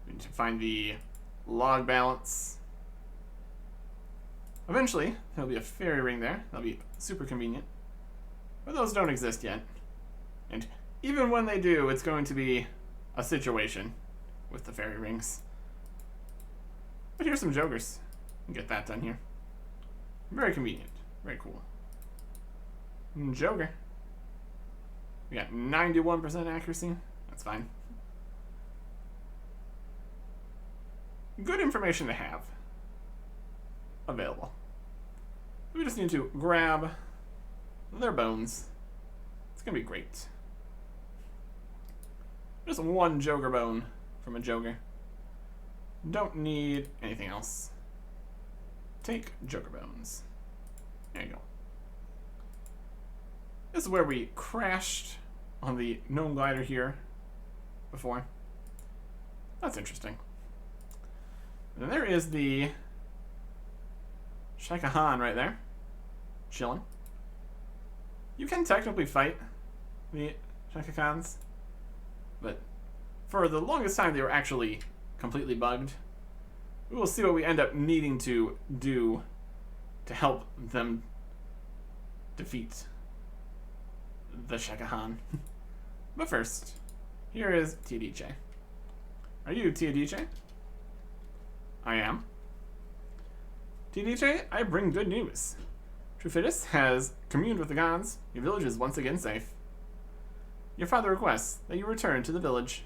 We need to find the log balance. Eventually, there'll be a fairy ring there. That'll be super convenient. But those don't exist yet. And even when they do, it's going to be a situation with the fairy rings. But here's some Jogers. Get that done here. Very convenient. Very cool. Joger. We got 91% accuracy. That's fine. Good information to have available. We just need to grab their bones. It's gonna be great. Just 1 Joger bone from a Joger. Don't need anything else. Take Joger bones. There you go. This is where we crashed on the gnome glider here before. That's interesting. And then there is the Shakahan right there. Chilling. You can technically fight the Shakakans, but for the longest time they were actually completely bugged. We will see what we end up needing to do to help them defeat the Shakahan. But first, here is TQTT. Are you TQTT? I am. TQTT, I bring good news. Trufitus has communed with the gods. Your village is once again safe. Your father requests that you return to the village.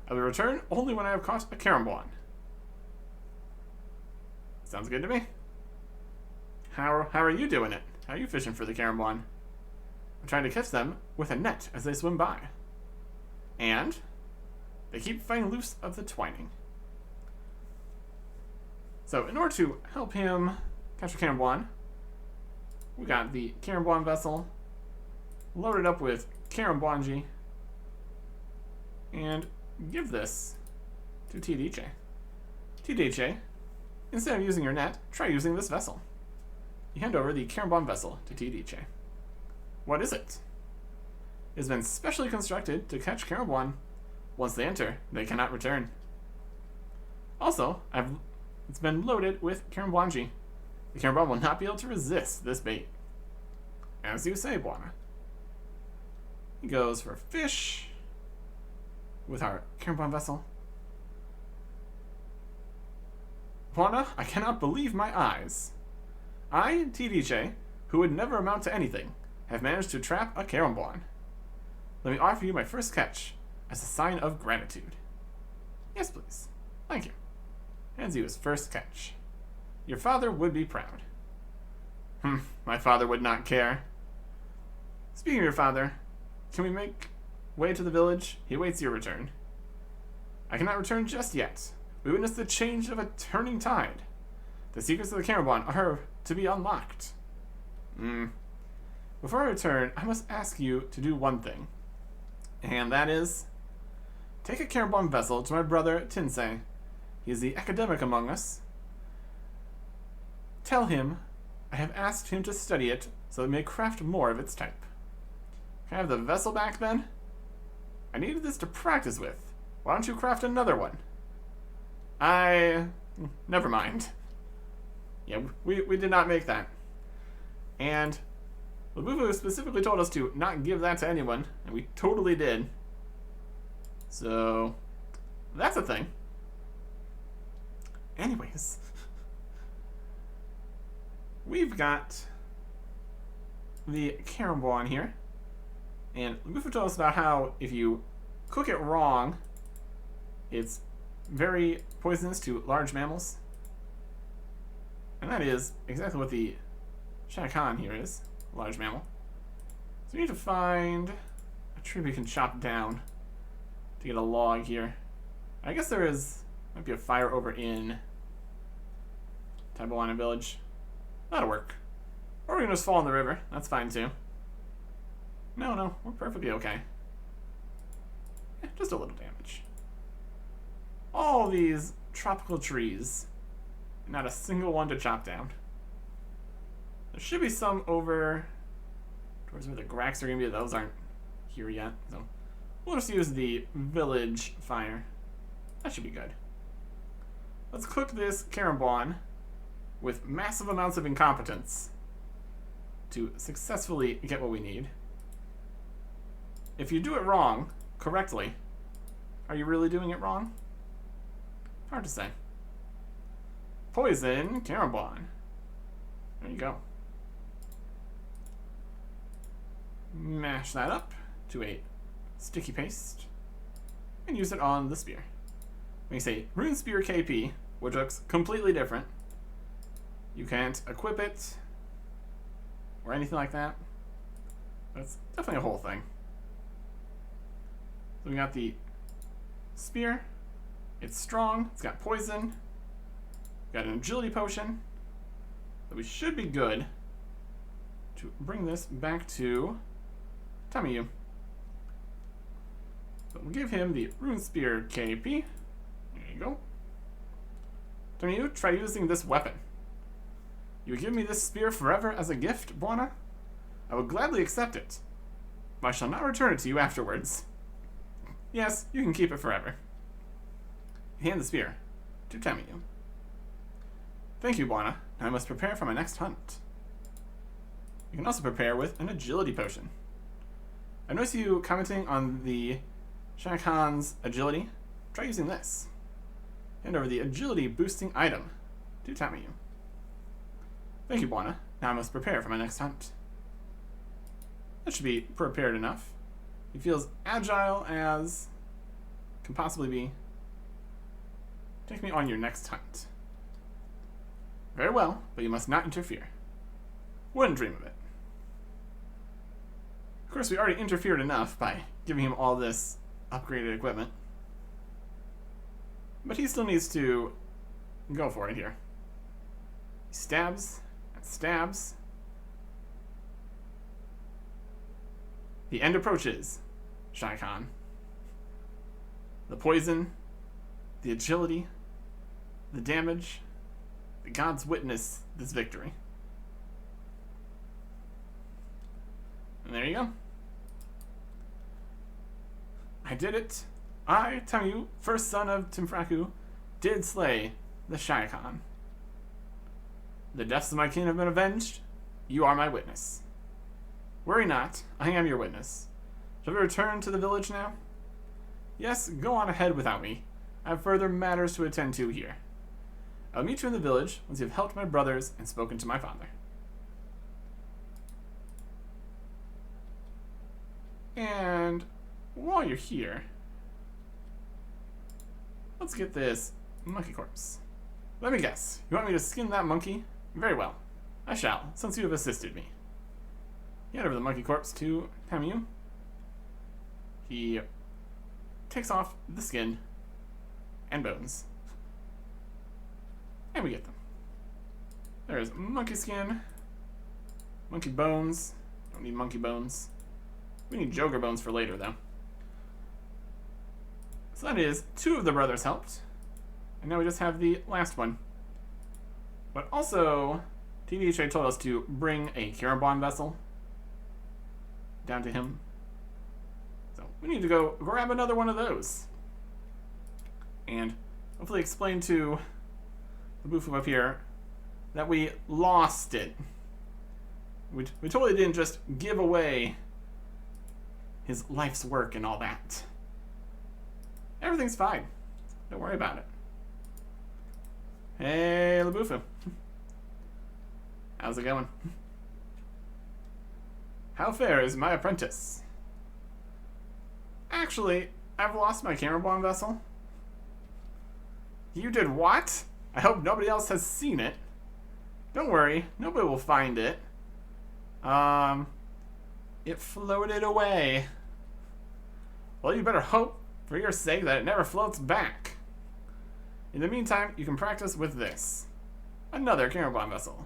I will return only when I have caught a Karambwan. Sounds good to me. How are you doing it? How are you fishing for the Karambwan? I'm trying to catch them with a net as they swim by. And they keep fighting loose of the twining. So in order to help him catch a Karambwan, we got the Karambwan vessel loaded up with Karambwanji, and give this to TQTT. TQTT, instead of using your net, try using this vessel. You hand over the Karambwan vessel to TQTT. What is it? It has been specially constructed to catch Karambwan. Once they enter, they cannot return. Also, it's been loaded with Karambwanji. The Karambwan will not be able to resist this bait. As you say, Bwana. He goes for fish with our Karambwan vessel. Bwana, I cannot believe my eyes. I, TQTT, who would never amount to anything, have managed to trap a Karambwan. Let me offer you my first catch as a sign of gratitude. Yes, please. Thank you. Hands you his first catch. Your father would be proud. My father would not care. Speaking of your father, can we make way to the village? He awaits your return. I cannot return just yet. We witnessed the change of a turning tide. The secrets of the Karambwan are to be unlocked. Before I return, I must ask you to do one thing. And that is, take a Caramborn vessel to my brother Tinsei. He is the academic among us. Tell him I have asked him to study it so that we may craft more of its type. Can I have the vessel back then? I needed this to practice with. Why don't you craft another one? Never mind. Yeah, we did not make that. And Labubu specifically told us to not give that to anyone, and we totally did. So, that's a thing. Anyways, we've got the Caramborn here. And Labubu told us about how if you cook it wrong, it's very poisonous to large mammals. And that is exactly what the Shakan here is, a large mammal. So we need to find a tree we can chop down to get a log here. I guess there might be a fire over in Tabawana village. That'll work. Or we can just fall in the river. That's fine too. No, we're perfectly okay. Just a little damage. All these tropical trees. Not a single one to chop down. There should be some over towards where the Grax are going to be. Those aren't here yet. So we'll just use the village fire. That should be good. Let's cook this Caramborn with massive amounts of incompetence to successfully get what we need. If you do it wrong, correctly, are you really doing it wrong? Hard to say. Poison Caramborn. There you go. Mash that up to a sticky paste and use it on the spear. When you say Rune Spear KP, which looks completely different, you can't equip it or anything like that. But it's definitely a whole thing. So we got the spear. It's strong. It's got poison. Got an agility potion. So we should be good to bring this back to Tamiyu. So we'll give him the Rune Spear KP. There you go. Tamiyu, try using this weapon. You would give me this spear forever as a gift, Buona? I will gladly accept it, but I shall not return it to you afterwards. Yes, you can keep it forever. Hand the spear to Tamiyu. Thank you, Buona. Now I must prepare for my next hunt. You can also prepare with an agility potion. I noticed you commenting on the Shakan's agility. Try using this. Hand over the agility boosting item to Tamiyu. Thank you, Buona. Now I must prepare for my next hunt. That should be prepared enough. He feels agile as can possibly be. Take me on your next hunt. Very well, but you must not interfere. Wouldn't dream of it. Of course, we already interfered enough by giving him all this upgraded equipment. But he still needs to go for it here. He stabs and stabs. The end approaches, Shakan. The poison, the agility, the damage, the gods witness this victory. And there you go. I did it. I, Tamiyu, first son of Timfraku, did slay the Shakan. The deaths of my kin have been avenged. You are my witness. Worry not, I am your witness. Shall we return to the village now? Yes, go on ahead without me. I have further matters to attend to here. I'll meet you in the village once you have helped my brothers and spoken to my father. And while you're here, let's get this monkey corpse. Let me guess, you want me to skin that monkey? Very well, I shall, since you have assisted me. Hand over the monkey corpse to Tamiyu. He takes off the skin and bones. And we get them. There's monkey skin Monkey bones. Don't need monkey bones. We need Joker bones for later, though. So that is 2 of the brothers helped. And now we just have the last one. But also, TDHA told us to bring a Karambon vessel down to him. So we need to go grab another one of those. And hopefully explain to the Bufu up here that we lost it. We totally didn't just give away his life's work and all that. Everything's fine. Don't worry about it. Hey, Labufu. How's it going? How fair is my apprentice? Actually, I've lost my Karambon vessel. You did what? I hope nobody else has seen it. Don't worry, nobody will find it. It floated away. Well, you better hope, for your sake, that it never floats back. In the meantime, you can practice with this. Another Karambon vessel.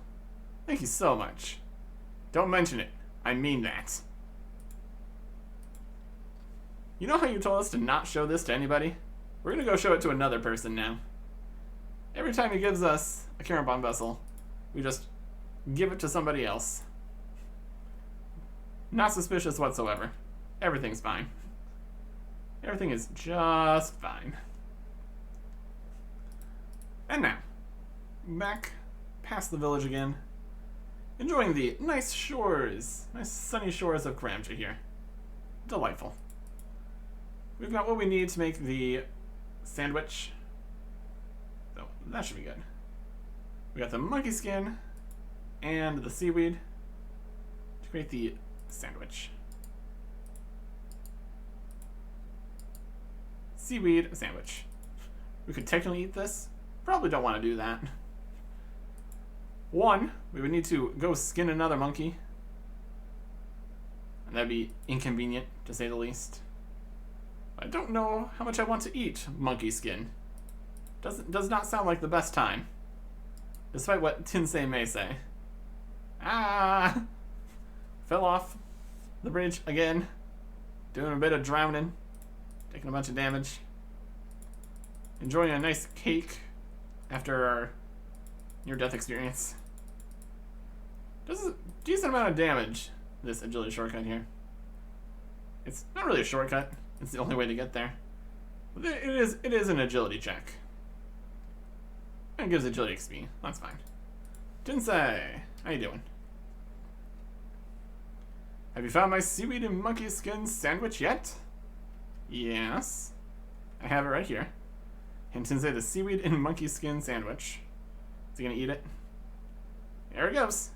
Thank you so much. Don't mention it. I mean that. You know how you told us to not show this to anybody? We're gonna go show it to another person now. Every time he gives us a Karambon vessel, we just give it to somebody else. Not suspicious whatsoever. Everything's fine. Everything is just fine. And now, back past the village again, enjoying the nice shores, nice sunny shores of Karamja here. Delightful. We've got what we need to make the sandwich. So that should be good. We got the monkey skin and the seaweed to create the sandwich. Seaweed sandwich. We could technically eat this. Probably don't want to do that. 1, we would need to go skin another monkey. And that'd be inconvenient, to say the least. I don't know how much I want to eat monkey skin. Does not sound like the best time. Despite what Tinsei may say. Ah! Fell off the bridge again. Doing a bit of drowning. Taking a bunch of damage. Enjoying a nice cake after our near-death experience. Does a decent amount of damage, this agility shortcut here. It's not really a shortcut. It's the only way to get there. But it is an agility check. And it gives agility XP. That's fine. Jinsei, how you doing? Have you found my seaweed and monkey skin sandwich yet? Yes. I have it right here. And Jinsei, the seaweed and monkey skin sandwich. Is he gonna eat it? There it goes.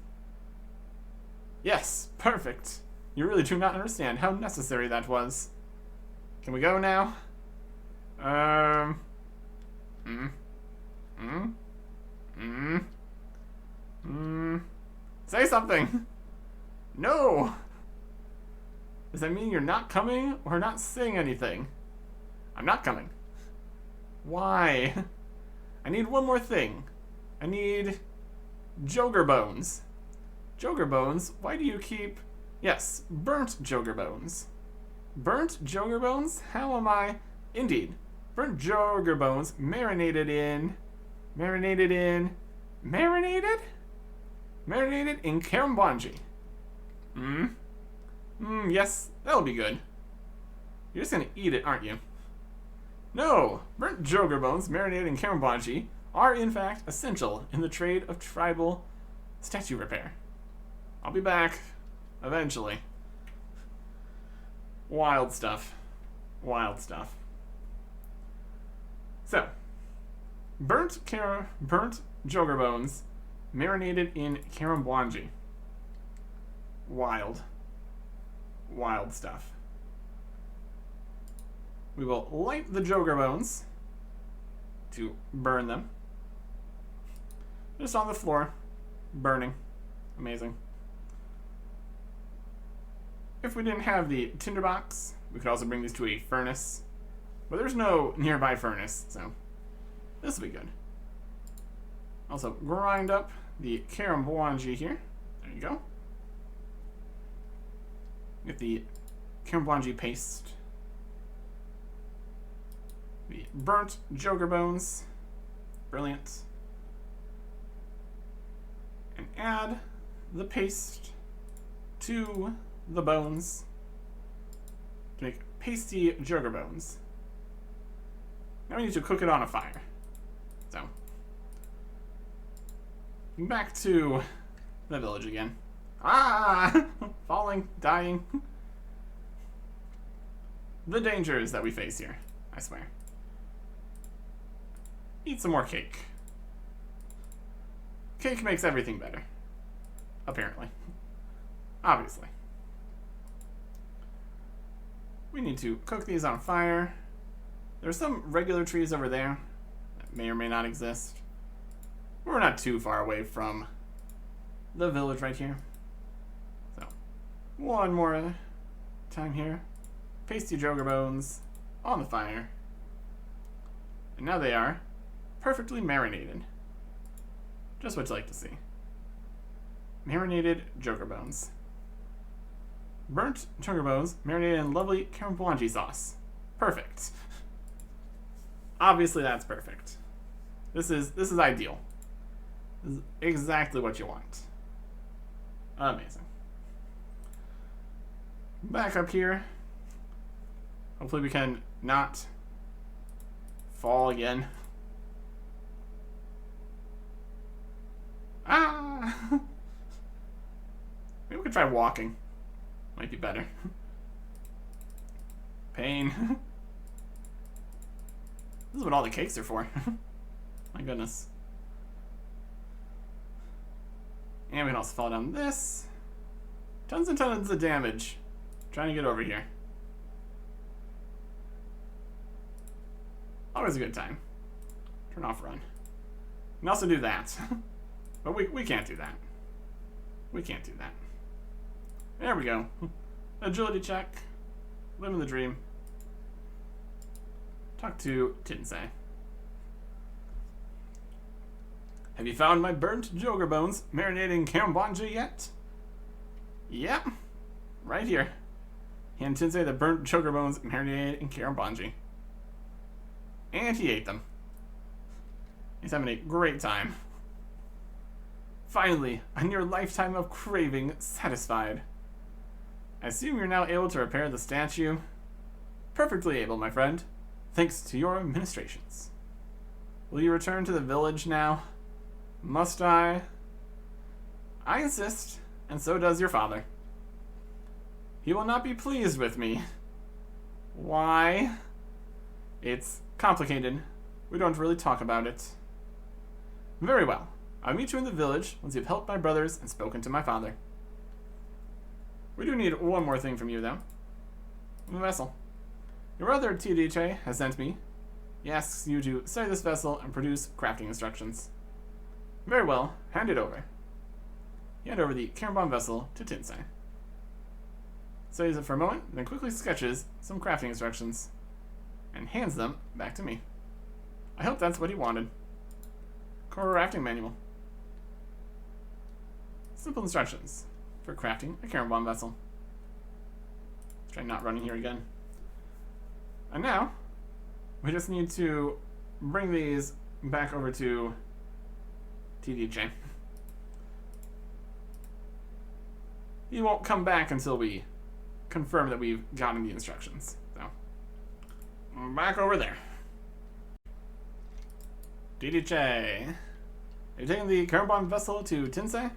Yes, perfect. You really do not understand how necessary that was. Can we go now? Say something. No. Does that mean you're not coming or not saying anything? I'm not coming. Why? I need one more thing. I need Joker bones. Joker bones? Why do you keep... Yes, burnt Joker bones. Burnt Joker bones? How am I... Indeed. Burnt Joker bones marinated in... Marinated in Karambonji. Yes, that'll be good. You're just gonna eat it, aren't you? No! Burnt Joker bones marinated in Karambonji are in fact essential in the trade of tribal statue repair. I'll be back eventually. Wild stuff. Wild stuff. So, burnt Joker bones marinated in Karambonji. Wild. Wild stuff. We will light the Joker bones to burn them. Just on the floor. Burning. Amazing. If we didn't have the tinderbox, we could also bring these to a furnace. But there's no nearby furnace, so this will be good. Also, grind up the Karambonji here. There you go. Get the Kimbwanji paste. The burnt Joker bones. Brilliant. And add the paste to the bones to make pasty Joker bones. Now we need to cook it on a fire. So, back to the village again. Ah! Falling, dying. The dangers that we face here, I swear. Eat some more cake. Cake makes everything better. Apparently. Obviously. We need to cook these on fire. There's some regular trees over there that may or may not exist. We're not too far away from the village right here. So, one more time here. Pasty Joker bones on the fire. And now they are perfectly marinated. Just what you like to see. Marinated Joker bones. Burnt Joker bones marinated in lovely Kimbwanji sauce. Perfect. Obviously that's perfect. This is ideal. This is exactly what you want. Amazing. Back up here. Hopefully we can not fall again. Ah! Maybe we could try walking. Might be better. Pain. This is what all the cakes are for. My goodness. And we can also fall down this. Tons and tons of damage. Trying to get over here. Always a good time. Turn off run. We can also do that. But we can't do that. We can't do that. There we go. Agility check. Living the dream. Talk to Tinsei. Have you found my burnt Joker bones marinating Kimbwanji yet? Yep. Right here. Hand Tinsei the burnt Joker bones marinated in Kimbwanji. And he ate them. He's having a great time. Finally, a near lifetime of craving satisfied. I assume you're now able to repair the statue? Perfectly able, my friend. Thanks to your ministrations. Will you return to the village now? Must I? I insist, and so does your father. He will not be pleased with me. Why? It's complicated. We don't really talk about it. Very well. I'll meet you in the village once you've helped my brothers and spoken to my father. We do need one more thing from you, though. A vessel. Your brother TQTT has sent me. He asks you to study this vessel and produce crafting instructions. Very well, hand it over. Hand over the Kimbwanji vessel to Tinsei. Studies it for a moment, then quickly sketches some crafting instructions and hands them back to me. I hope that's what he wanted. Crafting manual. Simple instructions for crafting a Kimbwanji vessel. Let's try not running here again. And now, we just need to bring these back over to TQTT. He won't come back until we confirm that we've gotten the instructions. So, back over there. TQTT. Are you taking the Kimbwanji vessel to Tinsei?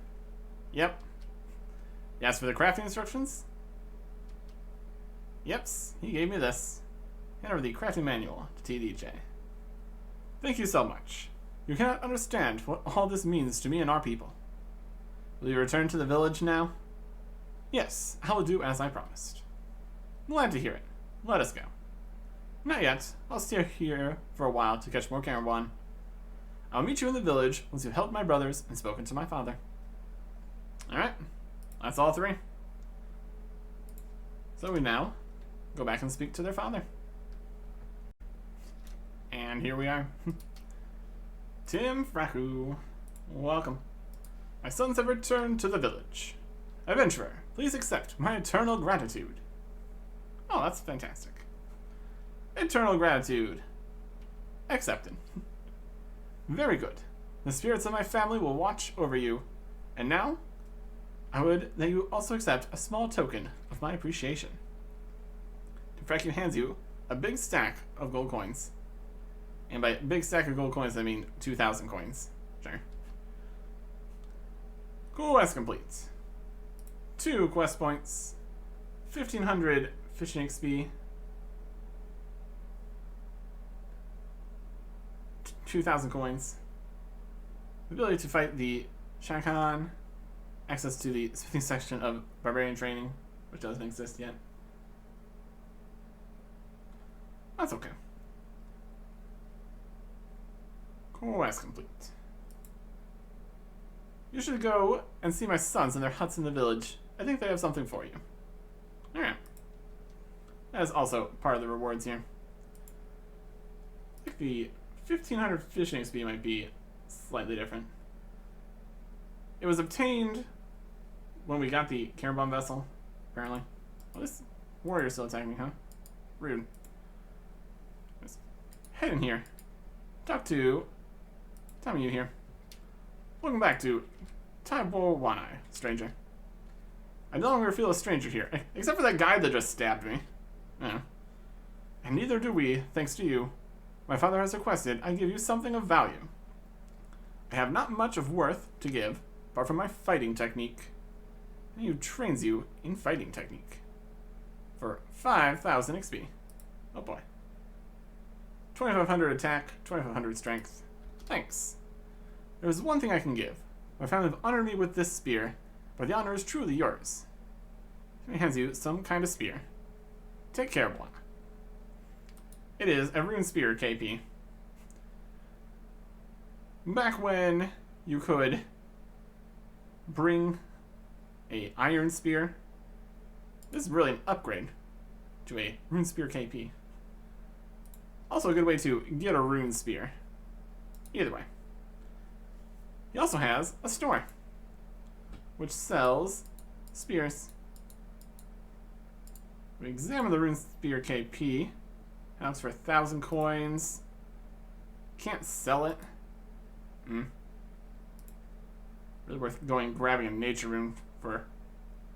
Yep. You asked for the crafting instructions? Yeps, he gave me this. Hand over the crafting manual to TQTT. Thank you so much. You cannot understand what all this means to me and our people. Will you return to the village now? Yes, I will do as I promised. Glad to hear it. Let us go. Not yet. I'll stay here for a while to catch more Kimbwanji. I'll meet you in the village once you've helped my brothers and spoken to my father. Alright, that's all three. So we now go back and speak to their father. And here we are. Tim Fraku, welcome. My sons have returned to the village. Adventurer, please accept my eternal gratitude. Oh, that's fantastic. Eternal gratitude. Accepted. Very good. The spirits of my family will watch over you. And now, I would that you also accept a small token of my appreciation. Defracu hands you a big stack of gold coins. And by big stack of gold coins, I mean 2,000 coins. Sure. Quest complete. 2 quest points. 1,500 fishing XP. 2,000 coins. The ability to fight the Shakan. Access to the smithing section of Barbarian Training, which doesn't exist yet. That's okay. Quest complete. You should go and see my sons in their huts in the village. I think they have something for you. Alright. That is also part of the rewards here. I think the 1,500 fishing XP might be slightly different. It was obtained when we got the Carabon vessel, apparently. Well, this warrior's still attacking me, huh? Rude. Let's head in here. Talk to Tommy here. Welcome back to Taibo Wanai, stranger. I no longer feel a stranger here, except for that guy that just stabbed me. Yeah. And neither do we, thanks to you. My father has requested I give you something of value. I have not much of worth to give, apart from my fighting technique. And he trains you in fighting technique. For 5,000 XP. Oh boy. 2,500 attack, 2,500 strength. Thanks. There is one thing I can give. My family have honored me with this spear, but the honor is truly yours. He hands you some kind of spear. Take care, Blanc. It is a rune spear, KP. Back when you could bring a iron spear, this is really an upgrade to a rune spear KP. Also a good way to get a rune spear. Either way. He also has a store, which sells spears. We examine the rune spear KP. House for 1,000 coins. Can't sell it. Really worth going grabbing a nature rune for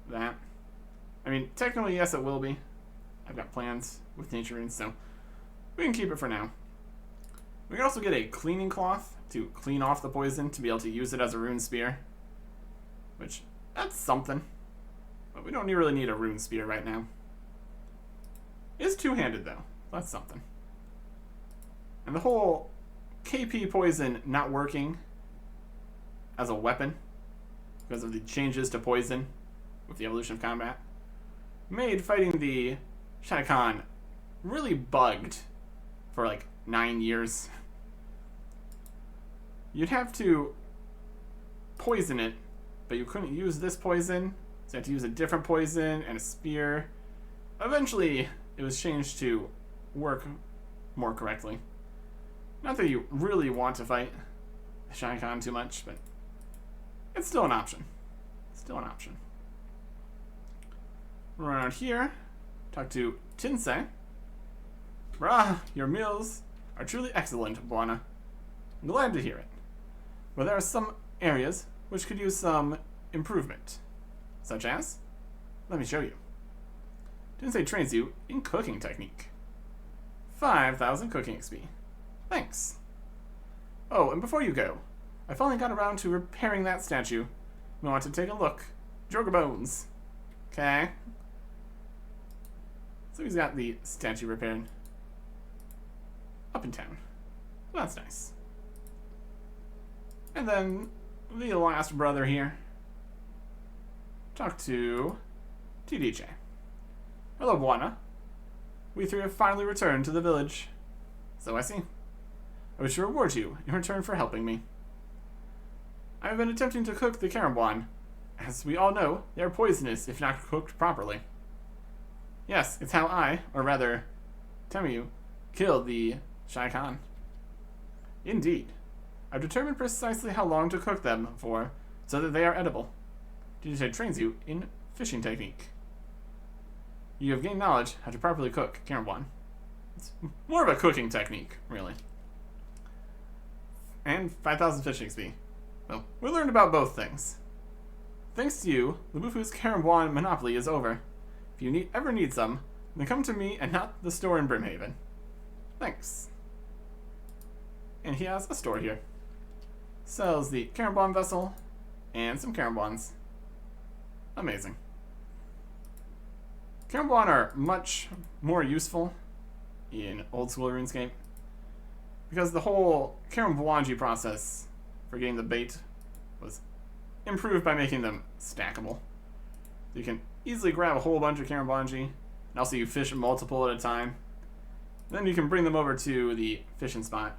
that. I mean, technically, yes, it will be. I've got plans with nature runes, so we can keep it for now. We can also get a cleaning cloth to clean off the poison to be able to use it as a rune spear. Which, that's something. But we don't really need a rune spear right now. It is two-handed, though. That's something. And the whole KP poison not working as a weapon because of the changes to poison with the evolution of combat made fighting the Shaikan really bugged for like 9 years. You'd have to poison it, but you couldn't use this poison, so you had to use a different poison and a spear. Eventually, it was changed to work more correctly. Not that you really want to fight the Shaikan too much, but it's still an option. Still an option. Run around here, talk to Tinsei. Brah, your meals are truly excellent, Buana. I'm glad to hear it. But there are some areas which could use some improvement. Such as? Let me show you. Tinsei trains you in cooking technique. 5,000 cooking XP. Thanks. Oh, and before you go, I finally got around to repairing that statue. I want to take a look. Droga bones. Okay. So he's got the statue repaired. Up in town. Well, that's nice. And then the last brother here. Talk to TDJ. Hello, Buana. We three have finally returned to the village. So I see. I wish to reward you in return for helping me. I have been attempting to cook the carambuan. As we all know, they are poisonous if not cooked properly. Yes, it's how I, or rather, Temu, killed the Shaikan. Indeed. I've determined precisely how long to cook them for, so that they are edible. TQTT trains you in fishing technique. You have gained knowledge how to properly cook Caramboan. It's more of a cooking technique, really. And 5,000 fishing XP. Well, we learned about both things. Thanks to you, Lubufu's Caramboan monopoly is over. If you ever need some, then come to me and not the store in Brimhaven. Thanks. And he has a store here. Sells the Caramboan vessel and some Caramboans. Amazing. Caramboan are much more useful in old school RuneScape because the whole Caramboanji process for getting the bait was improved by making them stackable. You can easily grab a whole bunch of Caramboanji, and also you fish multiple at a time. Then you can bring them over to the fishing spot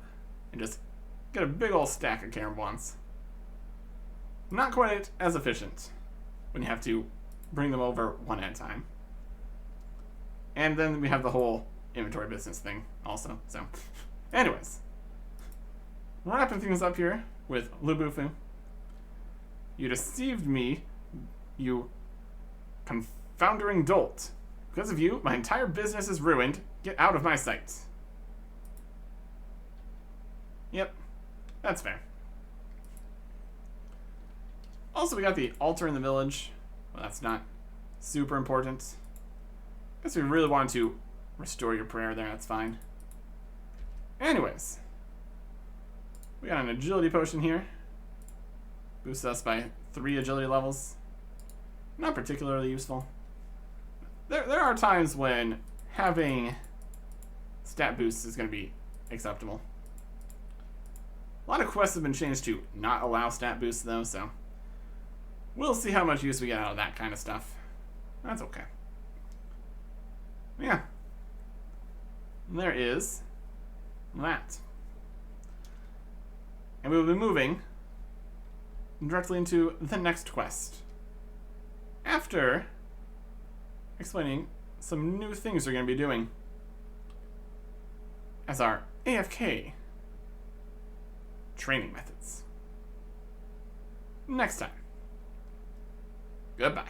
and just get a big old stack of Caramboans. Not quite as efficient when you have to bring them over one at a time. And then we have the whole inventory business thing also. So, anyways, wrapping things up here with Lubufu. You deceived me, you confoundering dolt. Because of you, my entire business is ruined. Get out of my sight. Yep, that's fair. Also, we got the altar in the village. Well, that's not super important. Guess we really want to restore your prayer there, that's fine. Anyways, we got an agility potion here. Boosts us by 3 agility levels. Not particularly useful. There are times when having stat boosts is going to be acceptable. A lot of quests have been changed to not allow stat boosts though, so we'll see how much use we get out of that kind of stuff. That's okay. Yeah. And there is that. And we will be moving directly into the next quest. After explaining some new things we're going to be doing as our AFK training methods. Next time. Goodbye.